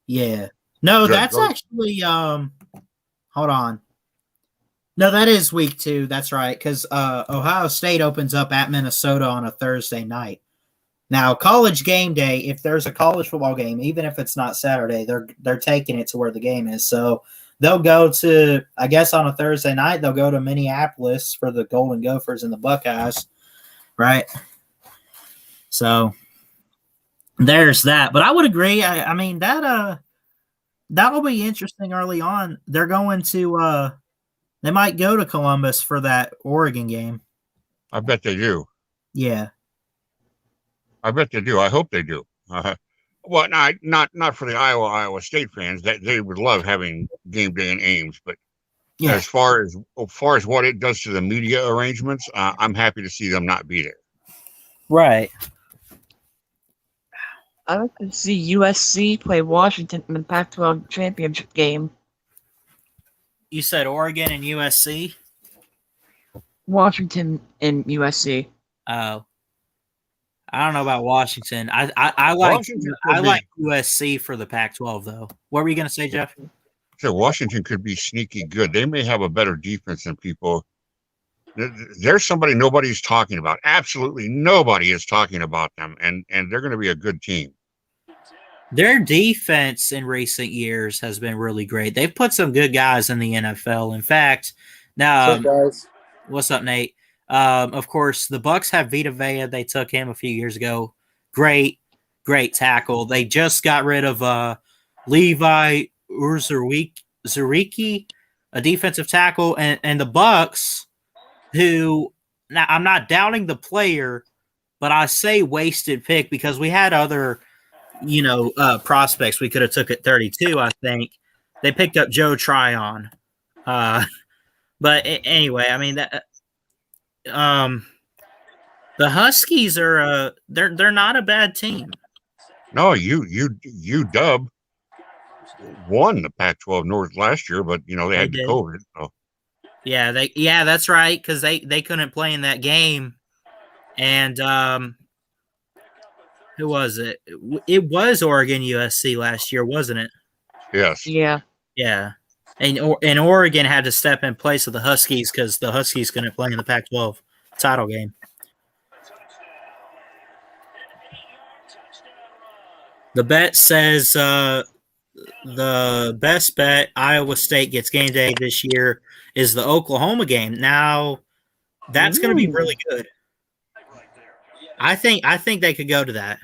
Yeah. No, Good. that's actually hold on. No, that is week 2. That's right, because Ohio State opens up at Minnesota on a Thursday night. Now, college game day, if there's a college football game, even if it's not Saturday, they're taking it to where the game is. So they'll go to, I guess on a Thursday night, they'll go to Minneapolis for the Golden Gophers and the Buckeyes, right? So there's that. But I would agree. I mean, that'll be interesting early on. They're going to they might go to Columbus for that Oregon game. I bet they do. Yeah. I bet they do. I hope they do. Well, not for the Iowa State fans. That they would love having game day in Ames, but Yeah. as far as what it does to the media arrangements, I'm happy to see them not be there. Right. I like to see USC play Washington in the Pac-12 championship game. You said Oregon and USC? Washington and USC. Oh. I don't know about Washington. I like USC for the Pac-12 though. What were you going to say, Jeff? So Washington could be sneaky good. They may have a better defense than people. There's somebody nobody's talking about. Absolutely nobody is talking about them, and they're going to be a good team. Their defense in recent years has been really great. They've put some good guys in the NFL. In fact, now, what's up, Nate? Of course, the Bucks have Vita Vea. They took him a few years ago. Great tackle. They just got rid of Levi Zuriki, a defensive tackle, and the Bucks, who now I'm not doubting the player, but I say wasted pick because we had other, prospects we could have took at 32. I think they picked up Joe Tryon. But anyway, I mean that. The Huskies are they're not a bad team. No, UW won the Pac-12 North last year, but they had the COVID. So. Yeah, that's right, because they couldn't play in that game, and who was it? It was Oregon USC last year, wasn't it? Yes. Yeah. Yeah. And Oregon had to step in place of the Huskies because the Huskies couldn't play in the Pac-12 title game. The bet says the best bet Iowa State gets game day this year is the Oklahoma game. Now, that's going to be really good. I think they could go to that.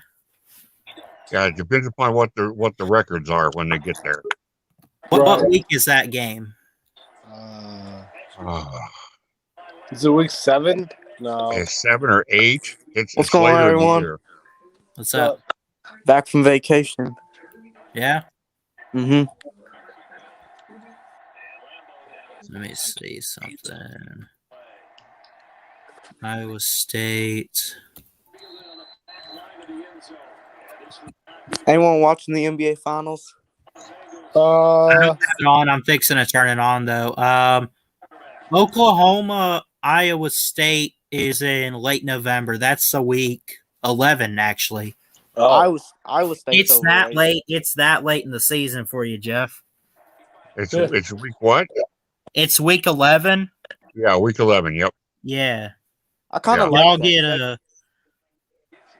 Yeah, it depends upon what the records are when they get there. What week is that game? Is it week 7? No. It's 7 or 8. What's going on, everyone? What's up? Back from vacation. Yeah? Mm-hmm. Let me see something. Iowa State. Anyone watching the NBA Finals? I don't have it on. I'm fixing to turn it on, though. Oklahoma, Iowa State is in late November. That's a week 11, actually. Iowa State. It's that late. It's that late in the season for you, Jeff. It's week what? It's week 11. Yeah, week 11. Yep. Yeah. I kind of y'all like get that.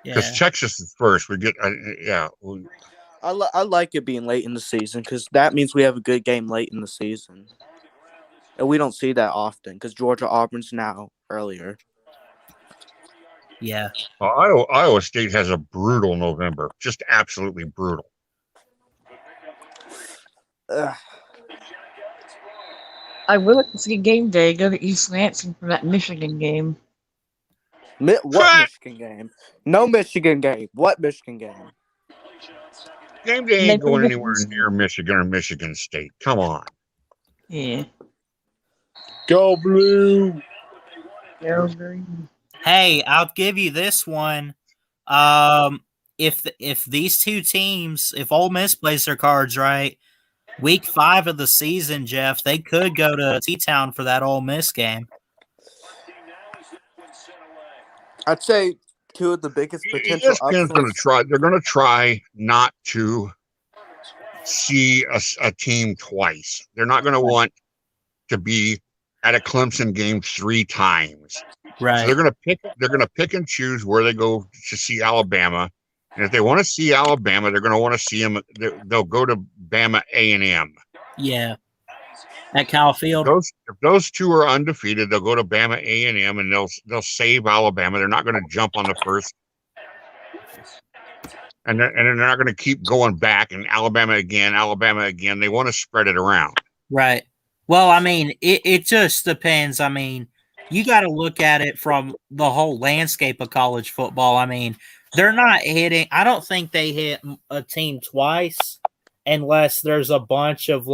Because Texas is first. We get I like it being late in the season because that means we have a good game late in the season, and we don't see that often because Georgia Auburn's now earlier. Yeah. Iowa State has a brutal November, just absolutely brutal. I would like to see game day go to East Lansing for that Michigan game. What Michigan game? No Michigan game. What Michigan game? Game day And they ain't going play anywhere near Michigan or Michigan State. Come on. Yeah. Go blue. Go green. Hey, I'll give you this one. If these two teams, if Ole Miss plays their cards right, week 5 of the season, Jeff, they could go to T-Town for that Ole Miss game. I'd say two of the biggest potential ESPN's going to upsets. try. They're going to try not to see a team twice. They're not going to want to be at a Clemson game 3 times. Right. So they're going to pick and choose where they go to see Alabama. And if they want to see Alabama, they're going to want to see them. They'll go to Bama A&M. Yeah. At Cal Field. If those two are undefeated, they'll go to Bama A&M and they'll save Alabama. They're not going to jump on the first, and they're not going to keep going back and Alabama again. They want to spread it around. Right. Well, I mean, it just depends. I mean, you got to look at it from the whole landscape of college football. I mean, they're not hitting. I don't think they hit a team twice unless there's a bunch of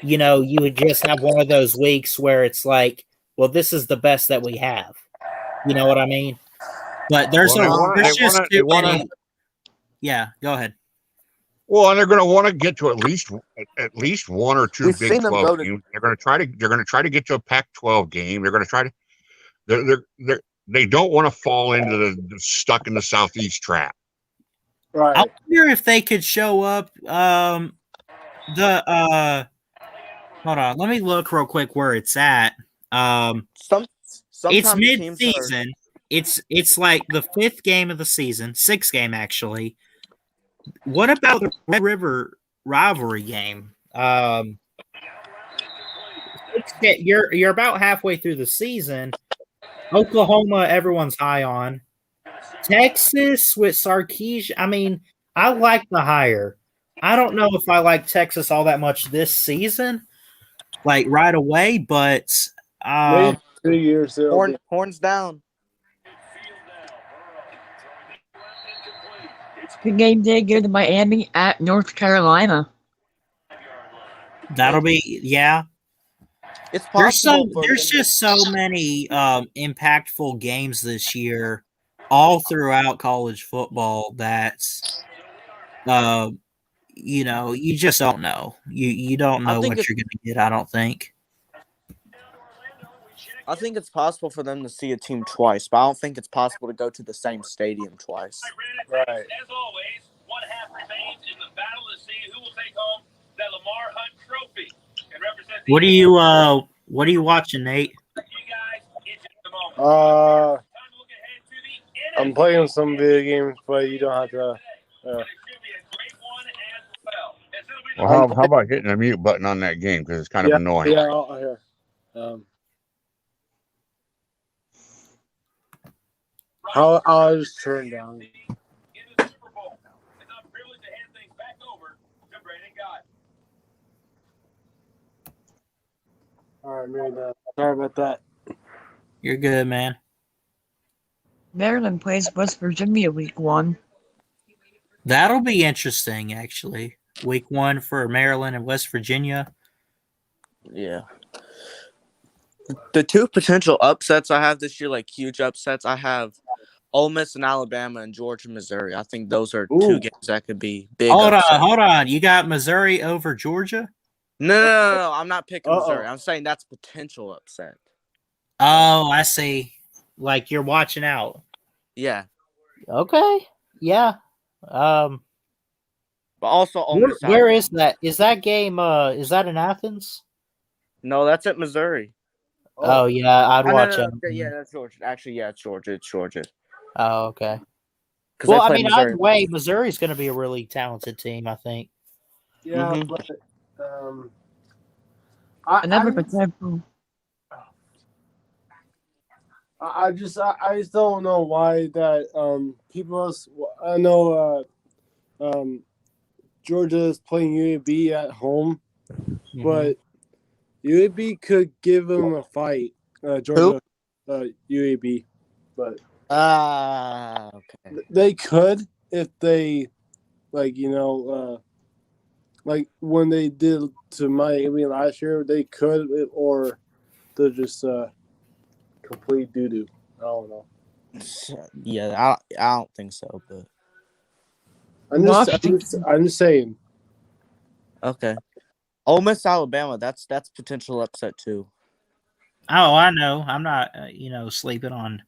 you would just have one of those weeks where it's like, well, this is the best that we have. You know what I mean? But there's just too many. Yeah, go ahead. Well, and they're going to want to get to at least one or two Big 12 games. They're going to try to get to a Pac-12 game. They're going to try to. They don't want to fall into the stuck in the Southeast trap. Right. I wonder if they could show up. Hold on, let me look real quick where it's at. It's mid-season. It's like the 5th game of the season, 6th game actually. What about the Red River rivalry game? You're about halfway through the season. Oklahoma, everyone's high on. Texas with Sarkisian. I mean, I like the hire. I don't know if I like Texas all that much this season, like right away, but 2 years. Horns down. The game day go to Miami at North Carolina. That'll be It's possible. There's just so many impactful games this year, all throughout college football. That's you just don't know. You don't know what you're going to get. I don't think. I think it's possible for them to see a team twice, but I don't think it's possible to go to the same stadium twice. Right. As always, one half remains in the battle to see who will take home the Lamar Hunt Trophy and represent the What are you watching, Nate? I'm playing some video games, but you don't have to. Well, how about hitting the mute button on that game because it's kind of annoying. Yeah. I'll just turn down. All right, maybe that. Sorry about that. You're good, man. Maryland plays West Virginia week 1. That'll be interesting, actually. Week 1 for Maryland and West Virginia. Yeah. The two potential upsets I have this year, like huge upsets, I have Ole Miss and Alabama and Georgia, Missouri. I think those are two games that could be big. Hold on. You got Missouri over Georgia? No. I'm not picking Missouri. I'm saying that's potential upset. Oh, I see. Like you're watching out. Yeah. Okay. Yeah. But also, where is that? Is that game? Is that in Athens? No, that's at Missouri. Oh yeah, I'd watch it. Yeah, that's Georgia. Actually, yeah, it's Georgia. It's Georgia. Oh, okay. Well, I mean, either way, Missouri's going to be a really talented team, I think. Yeah, Mm-hmm. But Another potential. I just don't know why that people. I know Georgia is playing UAB at home, but UAB could give them a fight. Georgia, UAB, but okay. They could if they like like when they did to Miami last year. They could, or they're just complete doo doo. I don't know. Yeah, I don't think so, but I'm just saying. okay. Ole Miss, Alabama. That's potential upset too. Oh, I know. I'm not, sleeping on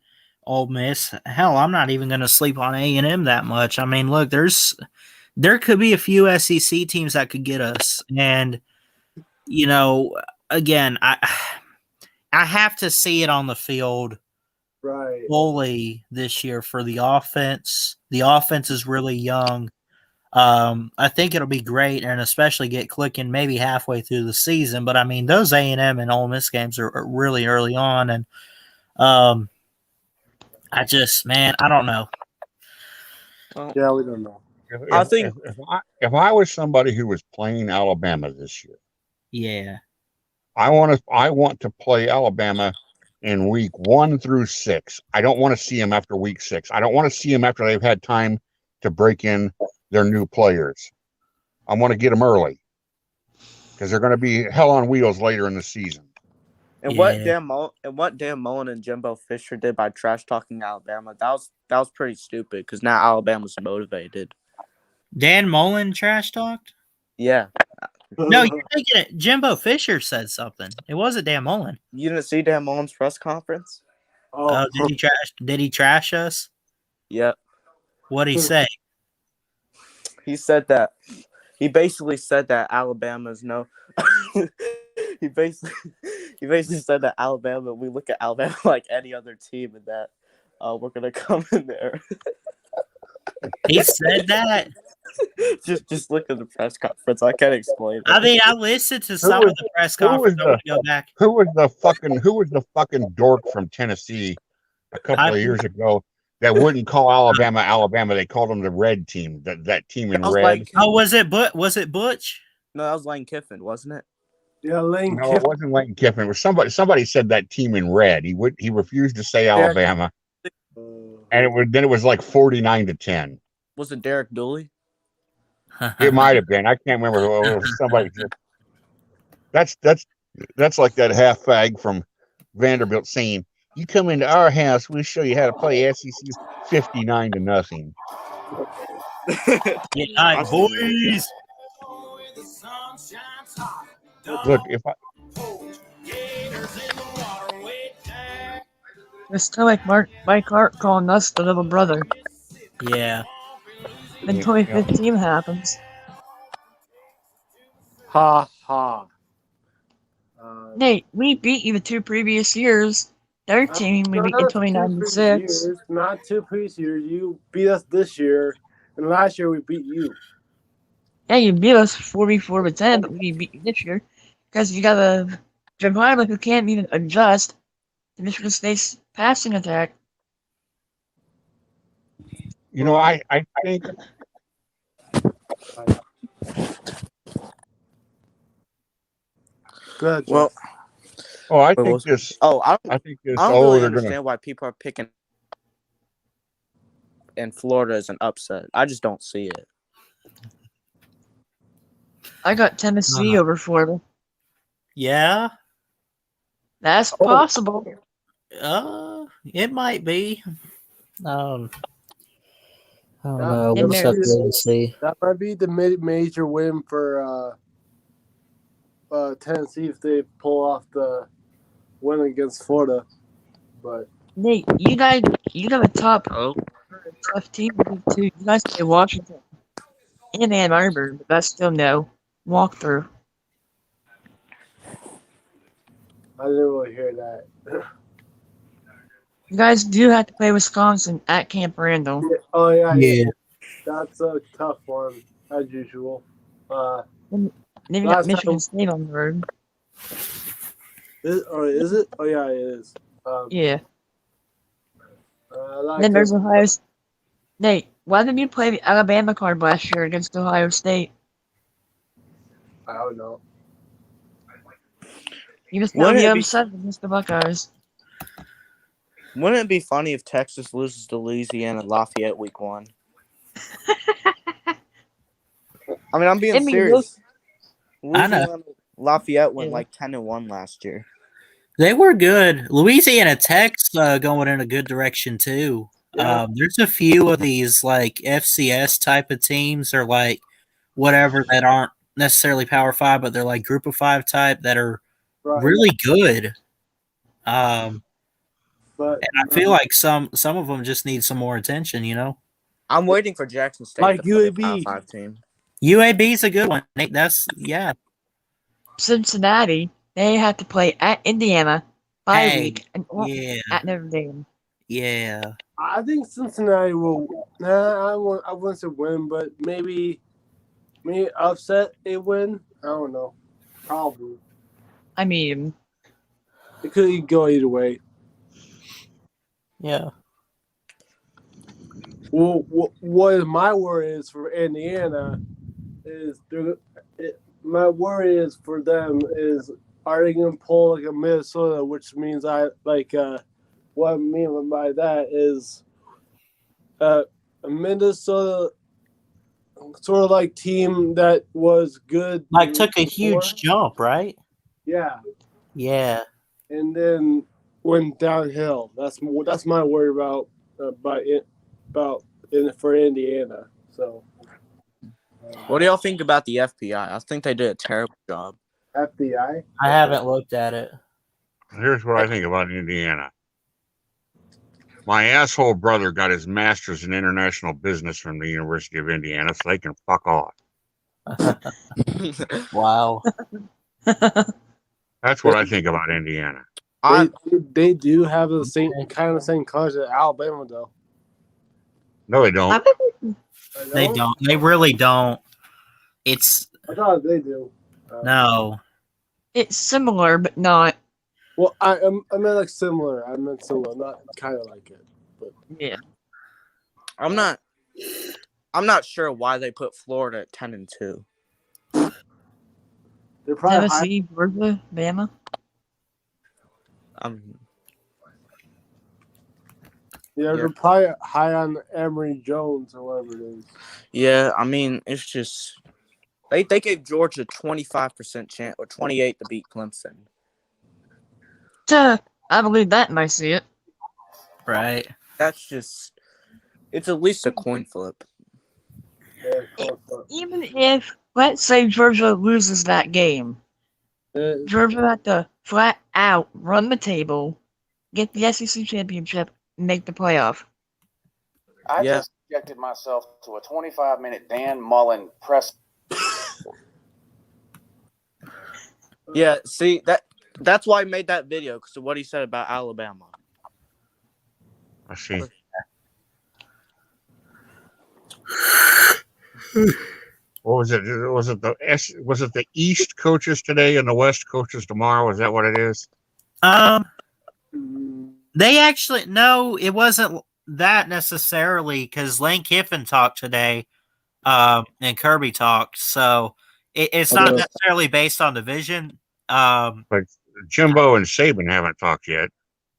Ole Miss. Hell, I'm not even going to sleep on A&M that much. I mean, look, there could be a few SEC teams that could get us, and again, I have to see it on the field Right. fully this year for the offense. The offense is really young. I think it'll be great, and especially get clicking maybe halfway through the season. But I mean, those A&M and Ole Miss games are really early on, and I don't know. Yeah, we don't know. I think if I was somebody who was playing Alabama this year, yeah, I want to play Alabama in week 1 through 6. I don't want to see them after week 6. I don't want to see them after they've had time to break in their new players. I want to get them early because they're going to be hell on wheels later in the season. And what Dan Mullen and Jimbo Fisher did by trash talking Alabama, that was pretty stupid because now Alabama's motivated. Dan Mullen trash talked? Yeah. No, you're thinking it. Jimbo Fisher said something. It wasn't Dan Mullen. You didn't see Dan Mullen's press conference? Oh, did he trash us? Yep. What'd he say? He said that. He basically said that Alabama's no. he basically said that Alabama. We look at Alabama like any other team, and that we're gonna come in there. He said that. Just look at the press conference. I can't explain it. I mean, I listened to some of the press conference. I want to go back. Who was the fucking dork from Tennessee a couple of years ago that wouldn't call Alabama Alabama? They called them the red team. That team in red. Was it Butch? No, that was Lane Kiffin, wasn't it? Yeah, Lane. No, it wasn't Lane Kiffin. It was somebody. Somebody said that team in red. He refused to say Alabama, and it was like 49-10. Was it Derek Dooley? It might have been. I can't remember who it was. Somebody. That's like that half fag from Vanderbilt saying, "You come into our house, we'll show you how to play SEC 59-0." Good night, boys. Look, if I It's kind of like Mike Hart calling us the little brother. Yeah. Then 2015 happens. Ha ha. Nate, we beat you the 2 previous years. Their team, we beat you 29-6. Not 2 previous years. You beat us this year, and last year we beat you. Yeah, you beat us 44-10, but we beat you this year because you got a Jim who can't even adjust to Michigan State's passing attack. You know, I think Good. Well, I think this. I think this. I don't really they're understand gonna. why people are picking in Florida as an upset. I just don't see it. I got Tennessee over Florida. Yeah. That's possible. It might be. I don't know. We'll just have to see. That might be the major win for Tennessee if they pull off the win against Florida. But Nate, you got a tough team too. You guys play Washington and Ann Arbor, but that's still no walkthrough. I didn't really hear that. You guys do have to play Wisconsin at Camp Randall. Yeah. Oh yeah. That's a tough one as usual. Then you got Michigan State on the road. Is it? Oh yeah, it is. Yeah. Then there's Ohio. Nate, why didn't you play the Alabama card last year against Ohio State? I don't know. You just know the upset against the Buckeyes. Wouldn't it be funny if Texas loses to Louisiana Lafayette week 1? I mean, I'm being serious. Louisiana Lafayette went like 10-1 last year. They were good. Louisiana Tech's going in a good direction too. Yeah. There's a few of these like FCS type of teams or like whatever that aren't necessarily Power 5, but they're like Group of 5 type that are really good. And I feel like some of them just need some more attention, you know. I'm waiting for Jackson State like to play a UAB. Power 5 team. UAB's a good one. That's Cincinnati, they have to play at Indiana by week and at Notre Dame. Yeah. I think Cincinnati will. I wouldn't say win, but maybe upset a win. I don't know. Probably. I mean, it could go either way. Yeah. Well, what my worry is for Indiana is my worry is for them is are they going to pull like a Minnesota, which means what I mean by that is a Minnesota sort of like team that was good, like took a huge jump, right? Yeah. Yeah. And then went downhill. That's my worry for Indiana. So, what do y'all think about the FBI? I think they did a terrible job. FBI? I haven't looked at it. Here's what I think about Indiana. My asshole brother got his master's in international business from the University of Indiana, so they can fuck off. Wow. That's what I think about Indiana. They do have the same college as Alabama, though. No, they don't. They don't. They really don't. I thought they do. No. It's similar, but not. Well, I meant like similar. I meant similar, not kind of like it. But yeah. I'm not sure why they put Florida at 10-2. They're probably Tennessee, Georgia, Bama. They're probably high on Emory Jones or whatever it is. Yeah, I mean, it's just they gave Georgia 25% chance or 28 to beat Clemson. I believe that and I see it. Right. That's just it's at least a coin flip. Even if, let's say, Georgia loses that game, Georgia had to flat out run the table, get the SEC championship, and make the playoff. I just subjected myself to a 25-minute Dan Mullen press. Yeah, see that's why I made that video because of what he said about Alabama. I see. What was it? Was it the East coaches today and the West coaches tomorrow? Is that what it is? They actually no, it wasn't that necessarily because Lane Kiffin talked today, and Kirby talked. So it's not necessarily based on division. But Jimbo and Saban haven't talked yet.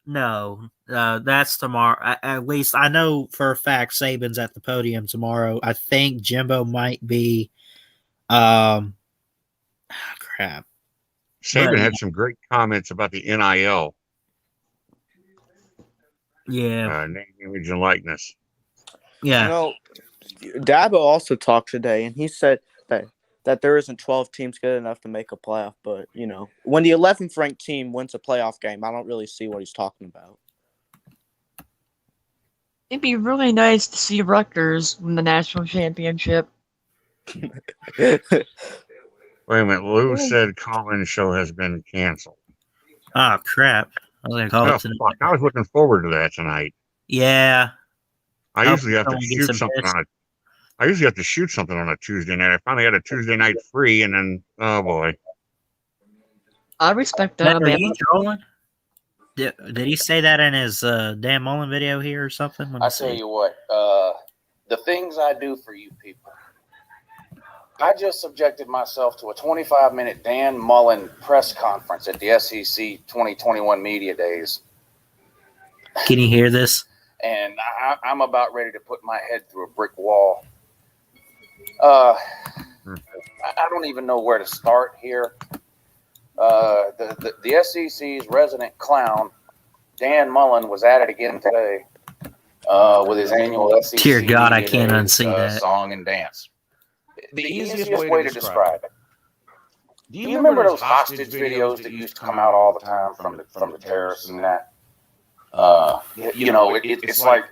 No, that's tomorrow. At least I know for a fact Saban's at the podium tomorrow. I think Jimbo might be. Crap. Saban had some great comments about the NIL. Yeah. Name, image, and likeness. Yeah. You know, Dabo also talked today, and he said that there isn't 12 teams good enough to make a playoff. But, you know, when the 11th ranked team wins a playoff game, I don't really see what he's talking about. It'd be really nice to see Rutgers win the national championship. Wait a minute. Lou said Colin's show has been canceled. Oh, crap. I was going to call it tonight. Fuck. I was looking forward to that tonight. Yeah. I usually have to shoot something on it. I usually have to shoot something on a Tuesday night. I finally had a Tuesday night free, and then, oh boy. I respect that. Are you trolling? Did he say that in his Dan Mullen video here or something? I tell you what, the things I do for you people. I just subjected myself to a 25-minute Dan Mullen press conference at the SEC 2021 Media Days. Can you hear this? And I'm about ready to put my head through a brick wall. I don't even know where to start here. The SEC's resident clown, Dan Mullen, was at it again today with his annual SEC Dear God, I Media can't Days, unsee that. Song and dance. The easiest way to describe it. Do you remember those hostage videos that used to come out all the time from the terrorists and that? It's like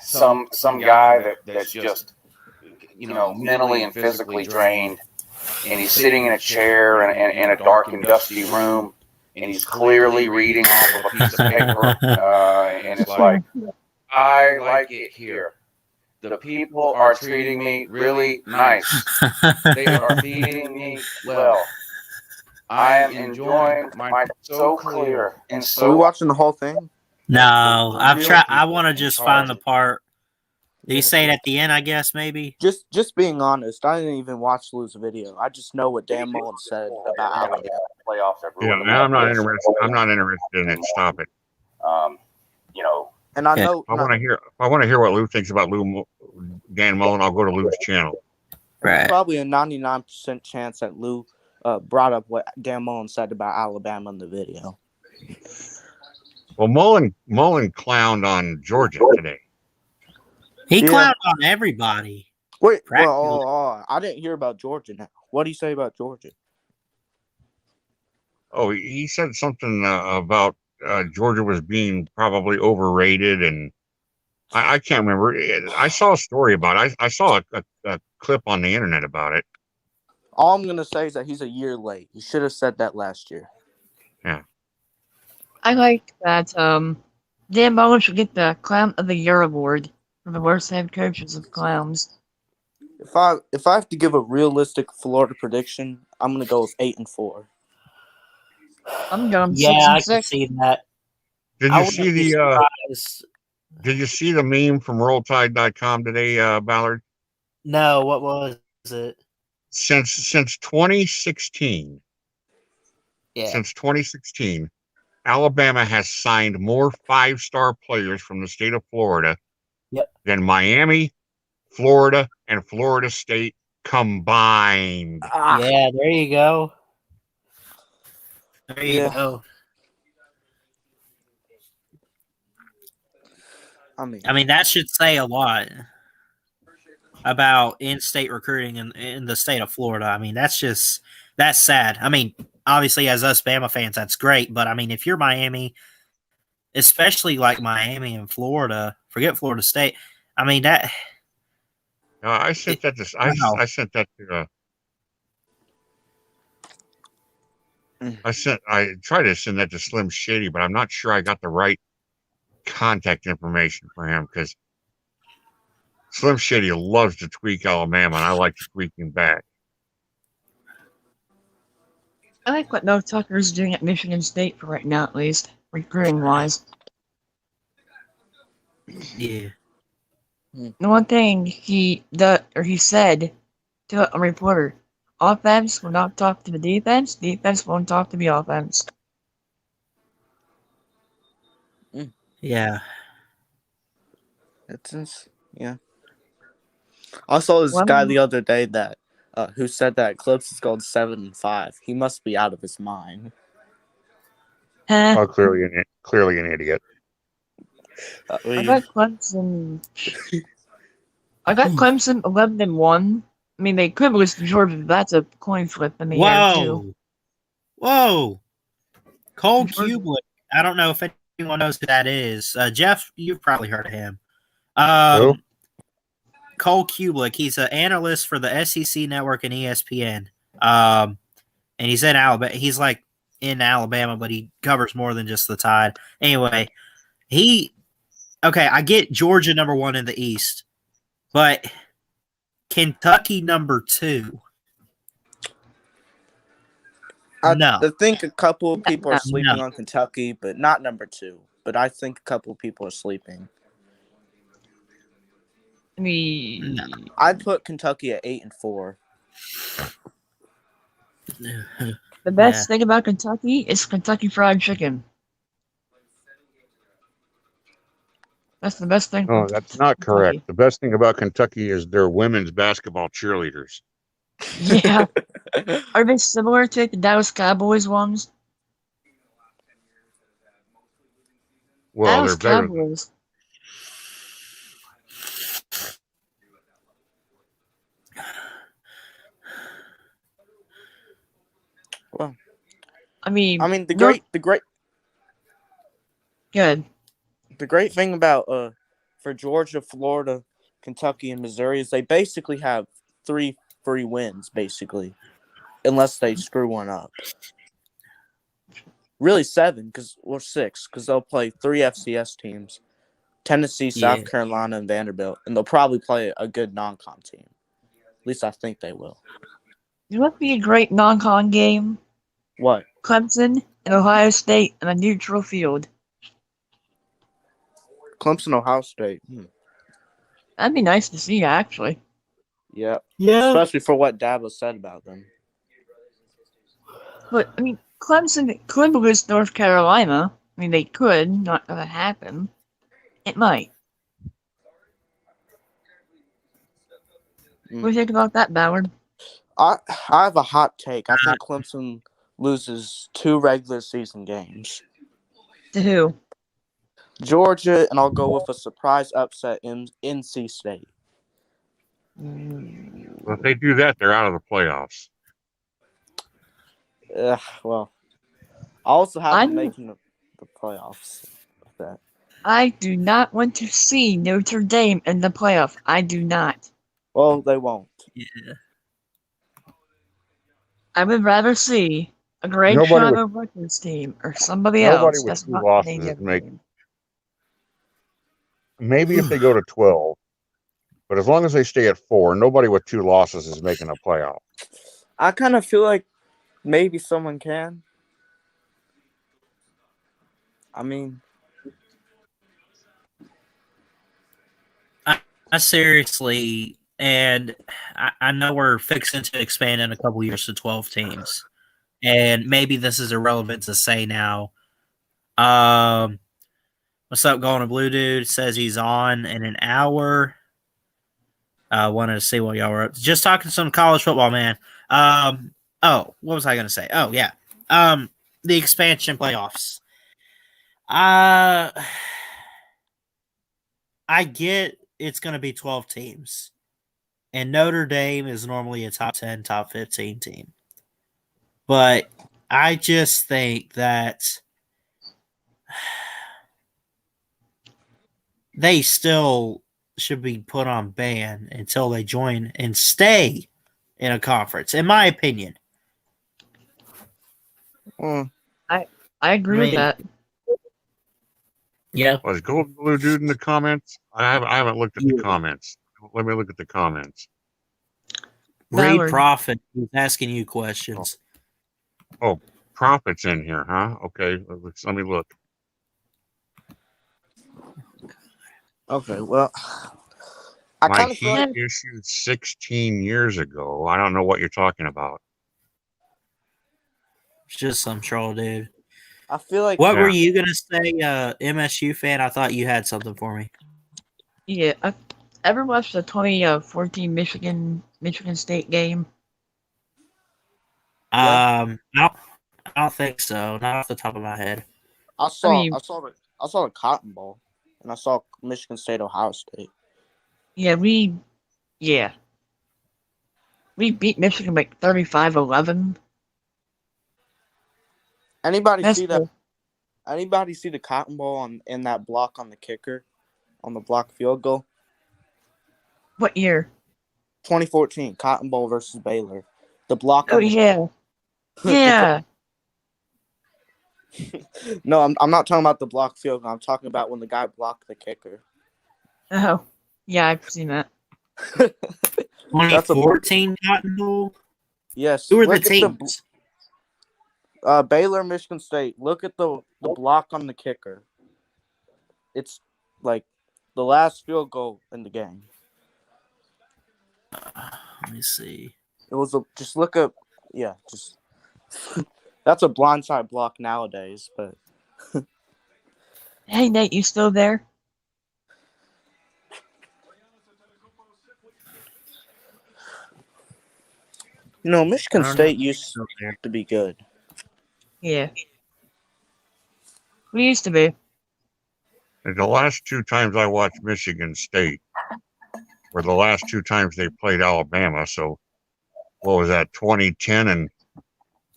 some guy that's just mentally and physically drained, and he's sitting in a chair in a dark and dusty room, and he's clearly reading off of a piece of paper, and it's like, I like it here. The people are treating me really nice. They are feeding me well. I am enjoying my so clear and so. Are we watching the whole thing? No, I've tried. I want to just find the part. Did he say it at the end? I guess maybe. Just being honest, I didn't even watch Lou's video. I just know what Dan Mullen said about Alabama playoffs. Yeah, I'm not interested. I'm not interested in it. Stop it. And I know I want to hear what Lou thinks about Dan Mullen. I'll go to Lou's channel. There's probably a 99% chance that Lou brought up what Dan Mullen said about Alabama in the video. Well, Mullen clowned on Georgia today. He clowned on everybody. Wait, I didn't hear about Georgia now. What do you say about Georgia? Oh, he said something about Georgia was being probably overrated, and I can't remember. I saw a story about it. I saw a clip on the internet about it. All I'm going to say is that he's a year late. He should have said that last year. Yeah. I like that Dan Mullen should get the Clown of the Year award for the worst head coaches of clowns. If I have to give a realistic Florida prediction, I'm going to go with 8-4. I'm going 6-6. I can see that. Did you see the meme from RollTide.com today, Ballard? No, what was it? Since 2016. Yeah. Since 2016, Alabama has signed more 5-star players from the state of Florida than Miami, Florida, and Florida State combined. Yeah, there you go. There you go. I mean, that should say a lot about in-state recruiting in the state of Florida. I mean, that's sad. I mean, obviously, as us Bama fans, that's great. But, I mean, if you're Miami, especially like Miami and Florida, forget Florida State. I mean, that... I sent that to... I sent that to... I tried to send that to Slim Shady, but I'm not sure I got the right contact information for him, because Slim Shady loves to tweak Alabama, and I like to tweak him back. I like what Mel Tucker's doing at Michigan State for right now, at least, recruiting-wise. Yeah. The one thing he said to a reporter, offense will not talk to the defense, defense won't talk to the offense. Yeah. Yeah. I saw this guy the other day that who said that Eclipse is called 7-5. He must be out of his mind. Oh, clearly an idiot. I got Clemson 11-1. I mean, they could lose to Georgia, but that's a coin flip in the air, too. Whoa. Cole Kublik. I don't know if anyone knows who that is. Jeff, you've probably heard of him. Who? Cole Kublik. He's an analyst for the SEC Network and ESPN. And he's in Alabama. He's like in Alabama, but he covers more than just the Tide. Anyway, I get Georgia number 1 in the East, but Kentucky number 2. No. I think a couple of people are sleeping No. on Kentucky, but not number 2. But I think a couple of people are sleeping. I mean, No. I'd put Kentucky at 8-4. the best thing about Kentucky is Kentucky Fried Chicken. That's the best thing. No, that's not correct. The best thing about Kentucky is their women's basketball cheerleaders. Yeah. Are they similar to the Dallas Cowboys ones? Well, Dallas they're better. Cowboys. Well, I mean, the great good. The great thing about for Georgia, Florida, Kentucky, and Missouri is they basically have 3 free wins, basically, unless they screw one up. Really 7, or 6, because they'll play 3 FCS teams: Tennessee, South Carolina, and Vanderbilt, and they'll probably play a good non-con team. At least I think they will. You want to be a great non-con game? What? Clemson and Ohio State on a neutral field. Clemson, Ohio State. That'd be nice to see, actually. Yeah. Yeah. Especially for what Dabo said about them. But, I mean, Clemson could lose North Carolina. I mean, they could. Not gonna happen. It might. What do you think about that, Ballard? I have a hot take. I think Clemson loses 2 regular season games. To who? Georgia, and I'll go with a surprise upset in NC State. Well, if they do that, they're out of the playoffs. Well, I also have them making the playoffs. With that. I do not want to see Notre Dame in the playoff. I do not. Well, they won't. Yeah. I would rather see a Greg Schiano Rutgers team or somebody else. With That's 2 not losses is making. Maybe if they go to 12, but as long as they stay at 4, nobody with 2 losses is making a playoff. I kind of feel like maybe someone can. I mean, I seriously, and I know we're fixing to expand in a couple years to 12 teams, and maybe this is irrelevant to say now. What's up, Golden Blue Dude? Says he's on in an hour. Wanted to see what y'all were up to. Just talking some college football, man. What was I going to say? Oh, yeah. The expansion playoffs. I get it's going to be 12 teams. And Notre Dame is normally a top 10, top 15 team. But I just think that they still should be put on ban until they join and stay in a conference, in my opinion. I agree with that. Yeah. Was Golden Blue Dude in the comments? I haven't looked at the comments. Let me look at the comments. Reed Prophet is asking you questions. Oh, Prophet's in here, huh? Okay, let me look. okay, well, My Heat issued 16 years ago. I don't know what you're talking about. It's just some troll, dude. I feel like. What were you gonna say, MSU fan? I thought you had something for me. Yeah, I ever watched the 2014 Michigan State game? I don't think so. Not off the top of my head. I saw the Cotton Bowl, and I saw Michigan State, Ohio State. Yeah, we beat Michigan like 35-11. Anybody see that? Anybody see the Cotton Bowl in that block on the kicker, on the block field goal? What year? 2014 Cotton Bowl versus Baylor. The block. Oh yeah. Yeah. No, I'm not talking about the block field goal. I'm talking about when the guy blocked the kicker. Oh, yeah, I've seen that. 2014 Cotton Bowl? Yes. Who are the teams? Baylor, Michigan State. Look at the block on the kicker. It's like the last field goal in the game. Let me see. It was just look up. Yeah, just that's a blindside block nowadays. But Hey, Nate, you still there? Michigan State used to be good. Yeah. We used to be. And the last 2 times I watched Michigan State were the last 2 times they played Alabama. So what was that, 2010 and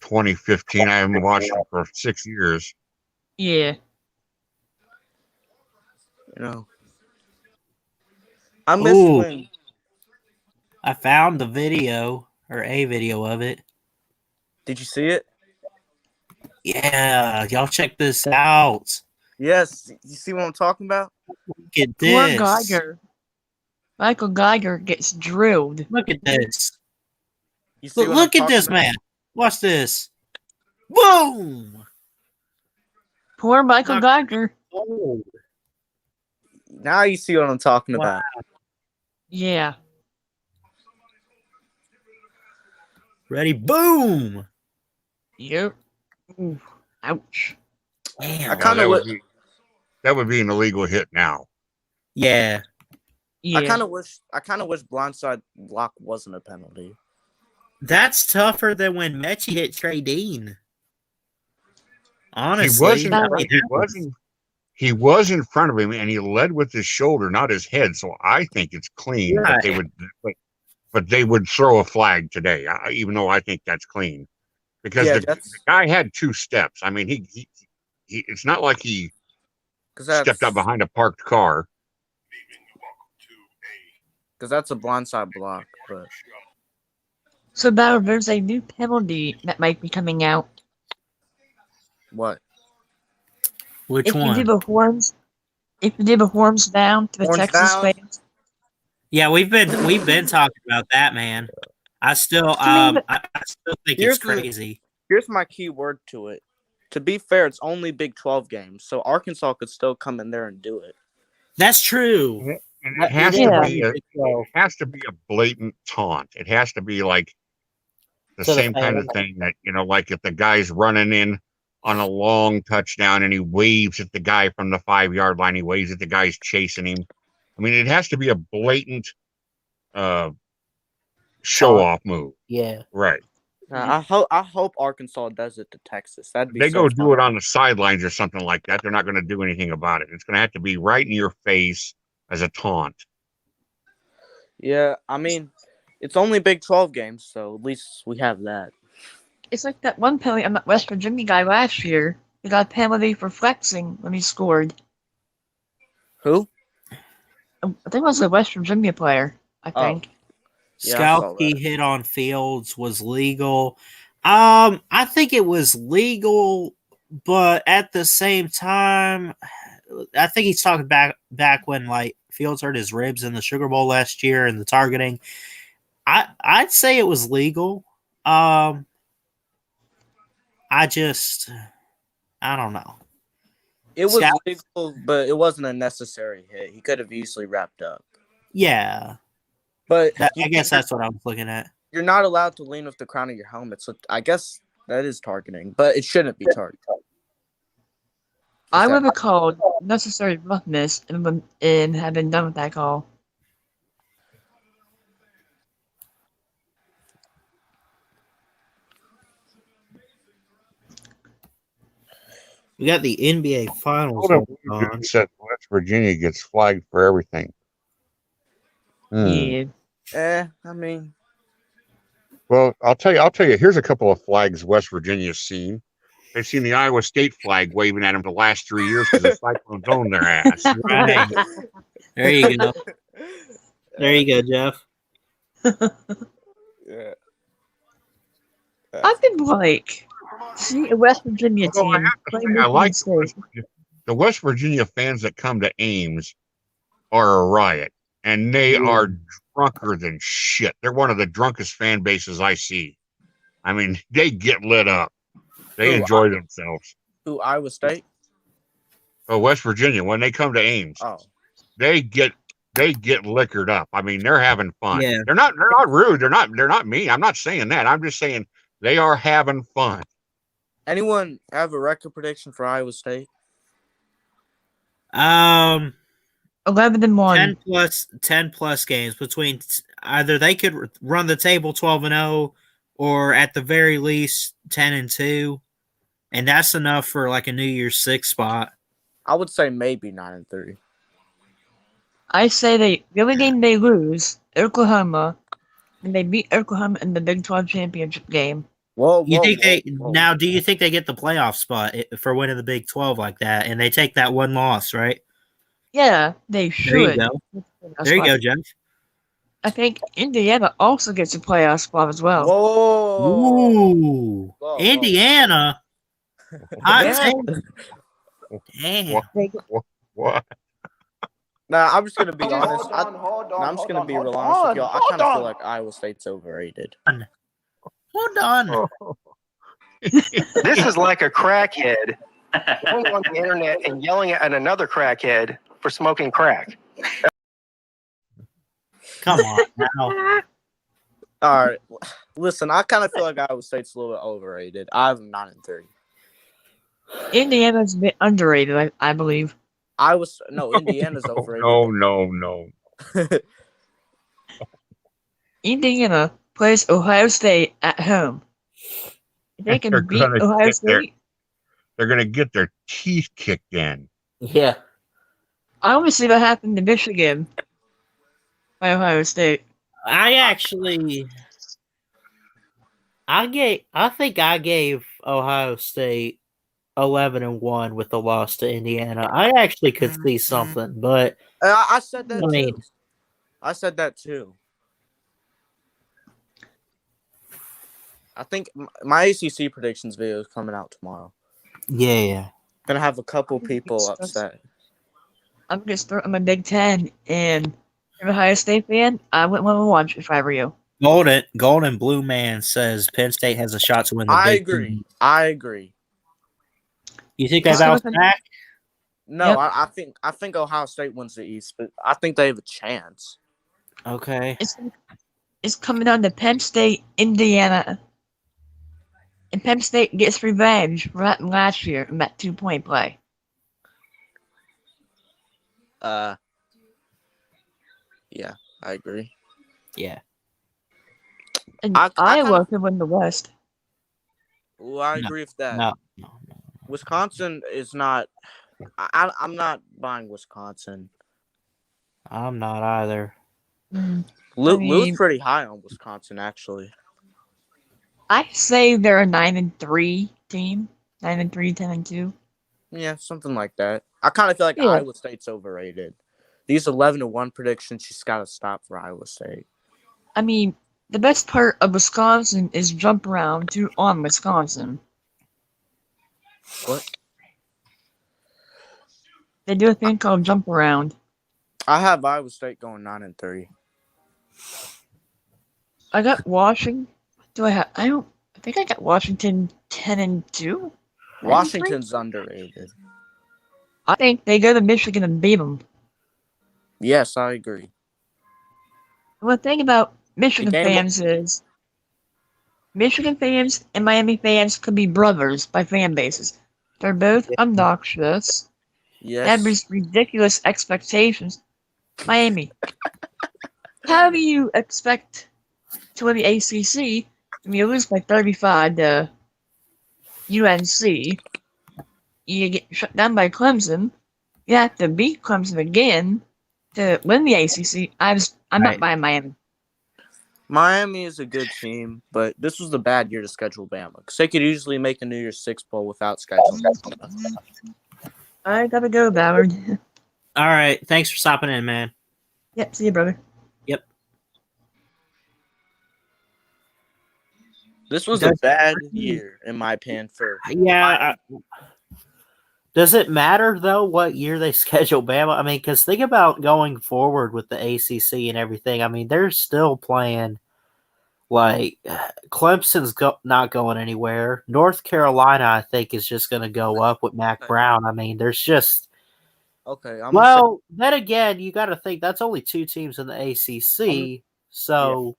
2015? I haven't watched them for 6 years. Yeah. I miss when. I found the video or a video of it. Did you see it? Yeah, y'all check this out. Yes, you see what I'm talking about? Look at Poor this. Geiger. Michael Geiger gets drilled. Look at this. You see what Look I'm at this, talking about? man. Watch this. Boom! Poor Michael Geiger. Oh. Now you see what I'm talking about. Yeah. Ready? Boom! Yep. Ooh. Ouch. Damn. I kind of that would be an illegal hit now. Yeah. Yeah. I kind of wish blindside block wasn't a penalty. That's tougher than when Mechie hit Trey Dean. Honestly, he was in front of him and he led with his shoulder, not his head. So I think it's clean. Right. But they would throw a flag today, even though I think that's clean, because the guy had 2 steps. I mean, he it's not like he stepped up behind a parked car. Because that's a blindside block. But So, Bauer, there's a new penalty that might be coming out. What? Which if one? You do the horns, if you do the horns down to the Horns Texas down? fans. Yeah, we've been talking about that, man. I still think it's crazy. Here's my key word to it. To be fair, it's only Big 12 games, so Arkansas could still come in there and do it. That's true. And it has to be a blatant taunt. It has to be like the same kind of thing that, like if the guy's running in on a long touchdown and he waves at the guy from the 5-yard line, he waves at the guy's chasing him. I mean, it has to be a blatant show-off move. Yeah. Right. I hope Arkansas does it to Texas. That'd be They so go do fun. it on the sidelines or something like that. They're not going to do anything about it. It's going to have to be right in your face as a taunt. Yeah, I mean, it's only Big 12 games, so at least we have that. It's like that one penalty on that West Virginia guy last year. He got a penalty for flexing when he scored. Who? I think it was a West Virginia player, I think. Skalski hit on Fields was legal. I think it was legal, but at the same time, I think he's talking back when like Fields hurt his ribs in the Sugar Bowl last year and the targeting. I'd say it was legal. I don't know. It was legal, but it wasn't a necessary hit. He could have easily wrapped up. Yeah. But I guess that's what I was looking at. You're not allowed to lean with the crown of your helmet, so I guess that is targeting, but it shouldn't be targeting. I would have called necessary roughness and have been done with that call. We got the NBA Finals. Said West Virginia gets flagged for everything. Yeah. I mean, well, I'll tell you. Here's a couple of flags West Virginia's seen. They've seen the Iowa State flag waving at them the last 3 years because the Cyclones own their ass. Right. There you go. There you go, Jeff. Yeah. I've been like, see a West Virginia team. I like the West Virginia fans that come to Ames are a riot, and they are drunker than shit. They're one of the drunkest fan bases I see. I mean, they get lit up. They enjoy themselves. Who, Iowa State? Oh, West Virginia, when they come to Ames, Oh, they get liquored up. I mean, they're having fun. Yeah. They're not rude. They're not mean. I'm not saying that. I'm just saying they are having fun. anyone have a record prediction for Iowa State? 11-1. 10 plus games between either they could run the table 12-0 or at the very least 10-2, and that's enough for like a New Year's 6 spot. I would say maybe 9-3. I say the only game they lose, Oklahoma, and they beat Oklahoma in the Big 12 championship game. Whoa, Do you think they get the playoff spot for winning the Big 12 like that, and they take that one loss, right? Yeah, they should. There you go. There you go, Jeff. I think Indiana also gets a playoff spot as well. Ooh, Indiana. Hot take. Damn. What? Nah, I'm just gonna be honest. I'm just gonna be real honest with y'all. I kind of feel like Iowa State's overrated. Hold on. This is like a crackhead going on the internet and yelling at another crackhead for smoking crack. Come on now. All right, listen. I kind of feel like Iowa State's a little bit overrated. I'm 9-3. Indiana's a bit underrated, I believe. Indiana's overrated. No. Indiana plays Ohio State at home. If they can beat Ohio State, they're going to get their teeth kicked in. Yeah. I want to see what happened to Michigan by Ohio State. I think I gave Ohio State 11-1 with the loss to Indiana. I actually could see something, but I said that too. I said that too. I think my ACC predictions video is coming out tomorrow. Yeah. Gonna have a couple people upset. I'm a Big Ten, and if you're an Ohio State fan, I wouldn't want to watch if I were you. Golden Blue Man says Penn State has a shot to win the Big Ten. I agree. You think they bounce back? No, Yep. I think Ohio State wins the East, but I think they have a chance. Okay. It's coming down to Penn State, Indiana. And Penn State gets revenge for that last year in that 2-point play. Yeah, I agree. Yeah. And Iowa could win the West. Well, I agree with that. No. Wisconsin is not. I'm not buying Wisconsin. I'm not either. Lou's pretty high on Wisconsin, actually. I say they're a 9-3 team. 9-3, 10-2. Yeah, something like that. I kind of feel like Iowa State's overrated. These 11-1 predictions, she's got to stop for Iowa State. I mean, the best part of Wisconsin is jump around on Wisconsin. What? They do a thing called jump around. I have Iowa State going 9-3. I got Washington. I think I got Washington 10-2. Washington's underrated. I think they go to Michigan and beat them. Yes, I agree. One thing about Michigan fans is Michigan fans and Miami fans could be brothers by fan bases. They're both obnoxious. Yes. They have ridiculous expectations. Miami. How do you expect to win the ACC when you lose by 35 to UNC? You get shut down by Clemson. You have to beat Clemson again to win the ACC. I'm not buying Miami. Miami is a good team, but this was a bad year to schedule Bama because they could easily make a New Year's Six bowl without scheduling Bama. I gotta go, Ballard. All right. Thanks for stopping in, man. Yep. See you, brother. Yep. This was a bad year, in my opinion. Does it matter, though, what year they schedule Bama? I mean, because think about going forward with the ACC and everything. I mean, they're still playing Like Clemson's not going anywhere. North Carolina, I think, is just going to go up with Mac Brown. I mean, there's just then again, you got to think that's only 2 teams in the ACC. So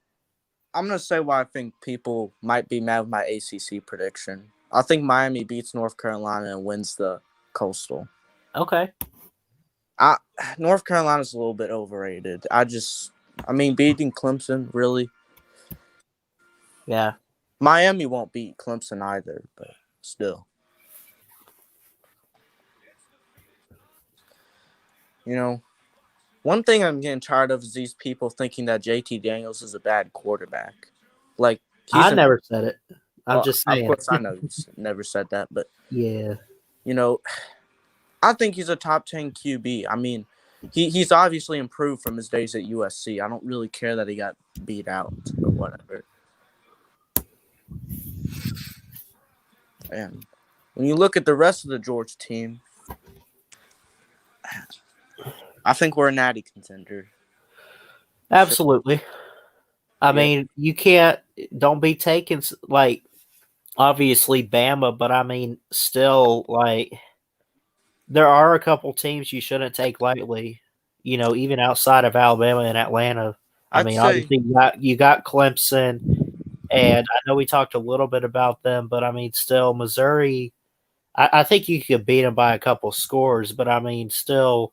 I'm going to say why I think people might be mad with my ACC prediction. I think Miami beats North Carolina and wins the Coastal. Okay. North Carolina's a little bit overrated. Beating Clemson, really? Yeah. Miami won't beat Clemson either, but still. You know, one thing I'm getting tired of is these people thinking that JT Daniels is a bad quarterback. Like, I never said it. I'm just saying. Of course, I know you never said that, but yeah. You know, I think he's a top 10 QB. I mean, he's obviously improved from his days at USC. I don't really care that he got beat out or whatever. And when you look at the rest of the Georgia team, I think we're a natty contender. Absolutely. I mean, you don't be taking, like, obviously Bama, but I mean, still, like, there are a couple teams you shouldn't take lightly, even outside of Alabama and Atlanta. Obviously you got Clemson, and I know we talked a little bit about them, but I mean, still Missouri, I think you could beat them by a couple scores, but I mean, still,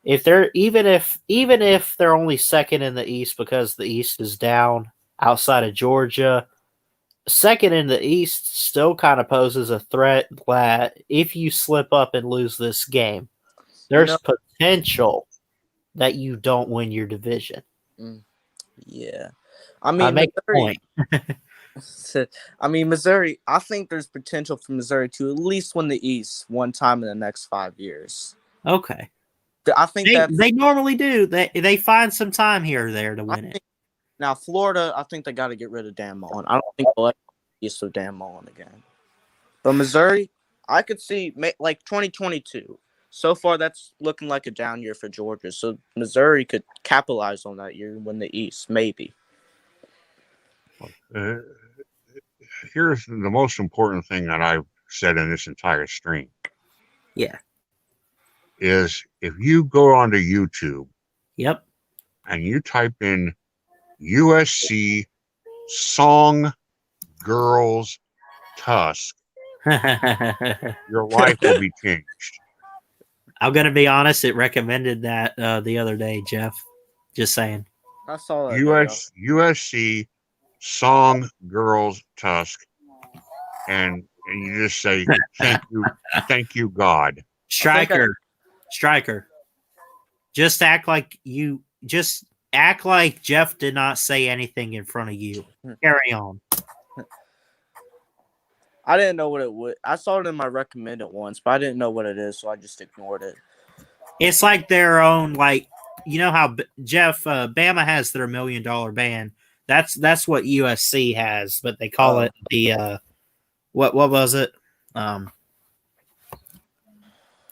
if they're even if they're only second in the East because the East is down outside of Georgia, second in the East still kind of poses a threat that if you slip up and lose this game, there's potential that you don't win your division. Yeah. I mean, I make a point. Missouri, I think there's potential for Missouri to at least win the East one time in the next 5 years. Okay. I think they normally do. They find some time here or there to win it. Now, Florida, I think they got to get rid of Dan Mullen. I don't think they'll ever use of Dan Mullen again. But Missouri, I could see like 2022. So far, that's looking like a down year for Georgia. So Missouri could capitalize on that year and win the East, maybe. Here's the most important thing that I've said in this entire stream. Yeah. Is if you go onto YouTube. Yep. And you type in USC song girls Tusk, your life will be changed. I'm going to be honest. It recommended that the other day, Jeff. Just saying. I saw that. USC song girls Tusk, and you just say thank you, God. Striker. Just act like Jeff did not say anything in front of you. Carry on. I didn't know what it would. I saw it in my recommended once, but I didn't know what it is, so I just ignored it. It's like their own, like, you know how Jeff Bama has their $1 million band. That's what USC has, but they call it the what was it? I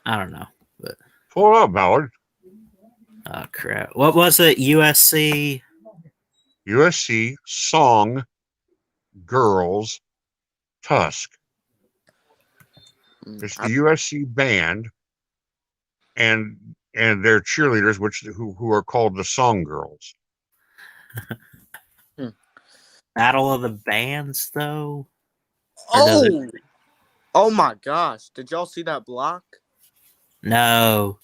don't know. But pull up, Ballard. Oh crap! What was it? USC song girls Tusk. It's the USC band, and their cheerleaders, who are called the Song Girls. Battle of the Bands, though. Oh my gosh! Did y'all see that block? No.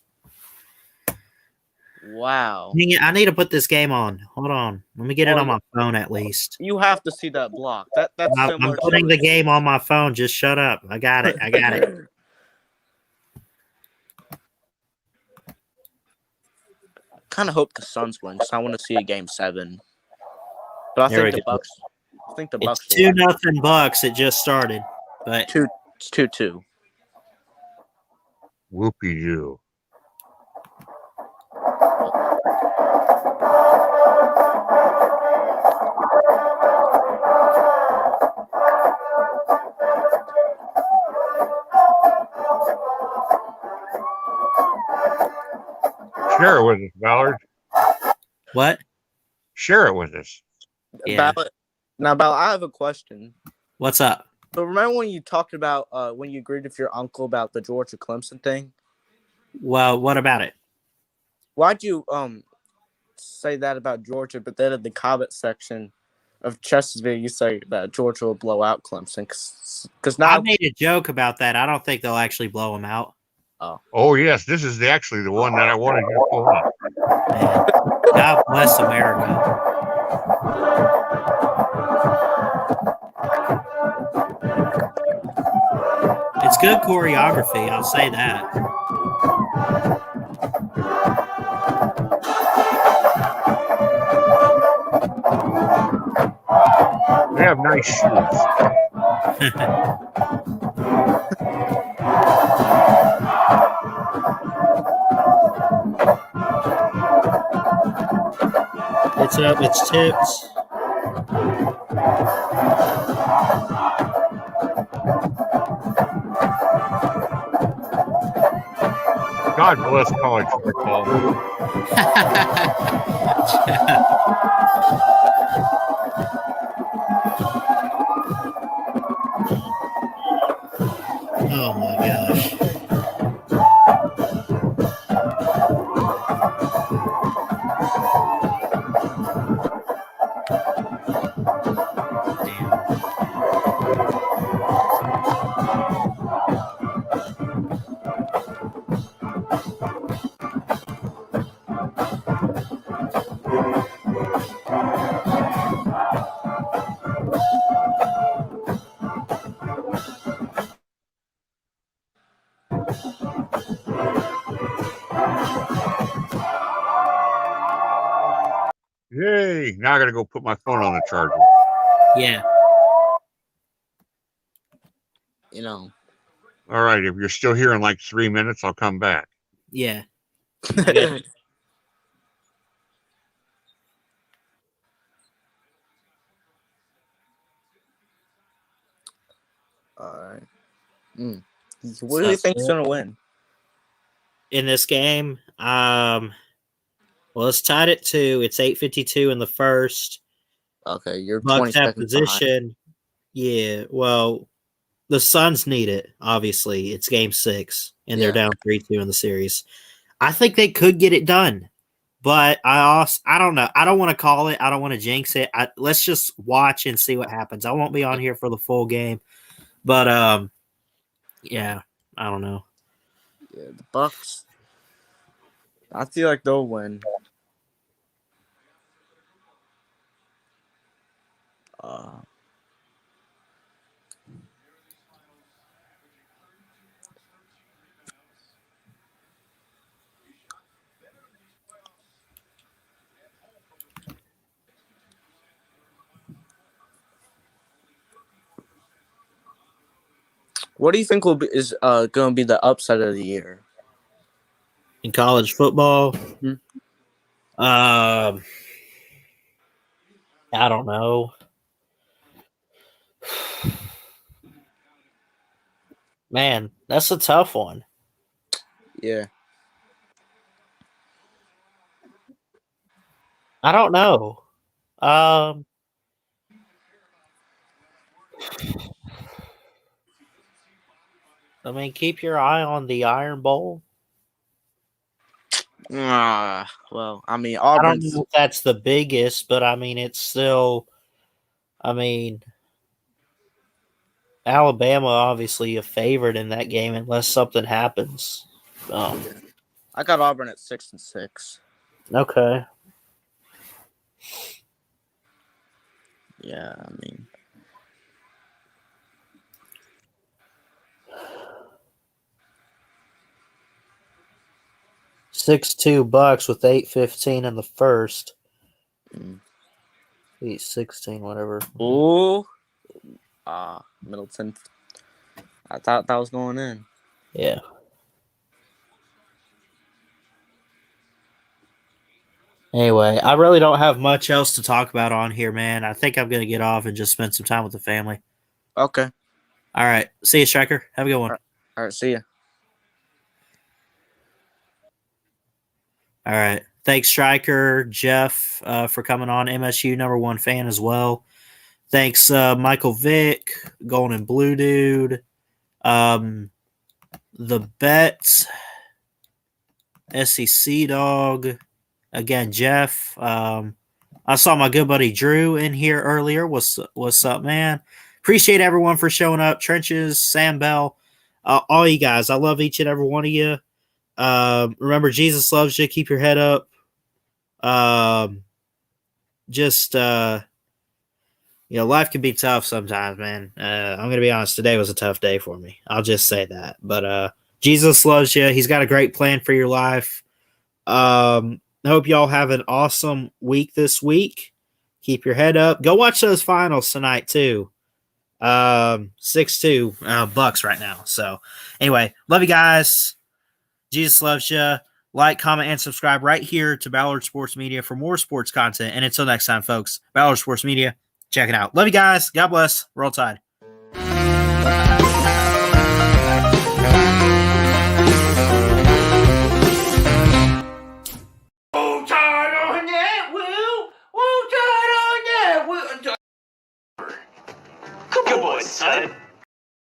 Wow. I need to put this game on. Hold on. Let me get it on my phone at least. You have to see that block. That's I'm putting the game on my phone. Just shut up. I got it. Kind of hope the Suns win because I want to see a game 7. But I think the Bucks. It's 2-0 Bucks. It just started, but it's 2-2. Whoopie doo. Share it with us, Ballard. What? Share it with us. Yeah. Now, Bal, I have a question. What's up? So remember when you talked about when you agreed with your uncle about the Georgia Clemson thing? Well, what about it? Why'd you say that about Georgia, but then in the comment section of Chesterfield, you say that Georgia will blow out Clemson? Because now I made a joke about that. I don't think they'll actually blow them out. Oh yes, this is actually the one that I wanted you to pull up. Man, God bless America. It's good choreography, I'll say that. They have nice shoes. It's up, it's tips. God bless college football. Oh my gosh. Yay! Now I got to go put my phone on the charger. Yeah. You know. All right. If you're still here in like 3 minutes, I'll come back. Yeah. All right. What do you think's gonna win in this game? Well, it's tied at 2. It's 8:52 in the first. Okay, you're Bucks 20 have seconds position. behind. Yeah. Well, the Suns need it. Obviously, it's Game 6, and they're down 3-2 in the series. I think they could get it done, but I don't know. I don't want to call it. I don't want to jinx it. Let's just watch and see what happens. I won't be on here for the full game, but yeah, I don't know. Yeah, the Bucks. I feel like they'll win. What do you think is going to be the upset of the year in college football? I don't know. Man, that's a tough one. Yeah. I don't know. I mean, keep your eye on the Iron Bowl. Well, I mean, I don't Auburn's. know if that's the biggest, but I mean, it's still. I mean, Alabama obviously a favorite in that game unless something happens. I got Auburn at 6-6. Okay. Yeah, I mean. $6-2 with 8:15 in the first. 8:16, whatever. Ooh. Middleton. I thought that was going in. Yeah. Anyway, I really don't have much else to talk about on here, man. I think I'm going to get off and just spend some time with the family. Okay. All right. See you, Striker. Have a good one. All right. See ya. All right. Thanks, Striker, Jeff, for coming on. MSU #1 fan as well. Thanks, Michael Vick, Golden Blue Dude, the Bets, SEC Dog, again, Jeff. I saw my good buddy Drew in here earlier. What's up, man? Appreciate everyone for showing up. Trenches, Sam Bell, all you guys. I love each and every one of you. Remember, Jesus loves you. Keep your head up. Life can be tough sometimes, man. I'm going to be honest. Today was a tough day for me. I'll just say that. But Jesus loves you. He's got a great plan for your life. I hope y'all have an awesome week this week. Keep your head up. Go watch those finals tonight, too. 6-2 Bucks right now. So, anyway, love you guys. Jesus loves you. Like, comment, and subscribe right here to Ballard Sports Media for more sports content. And until next time, folks, Ballard Sports Media, check it out. Love you guys. God bless. Roll Tide.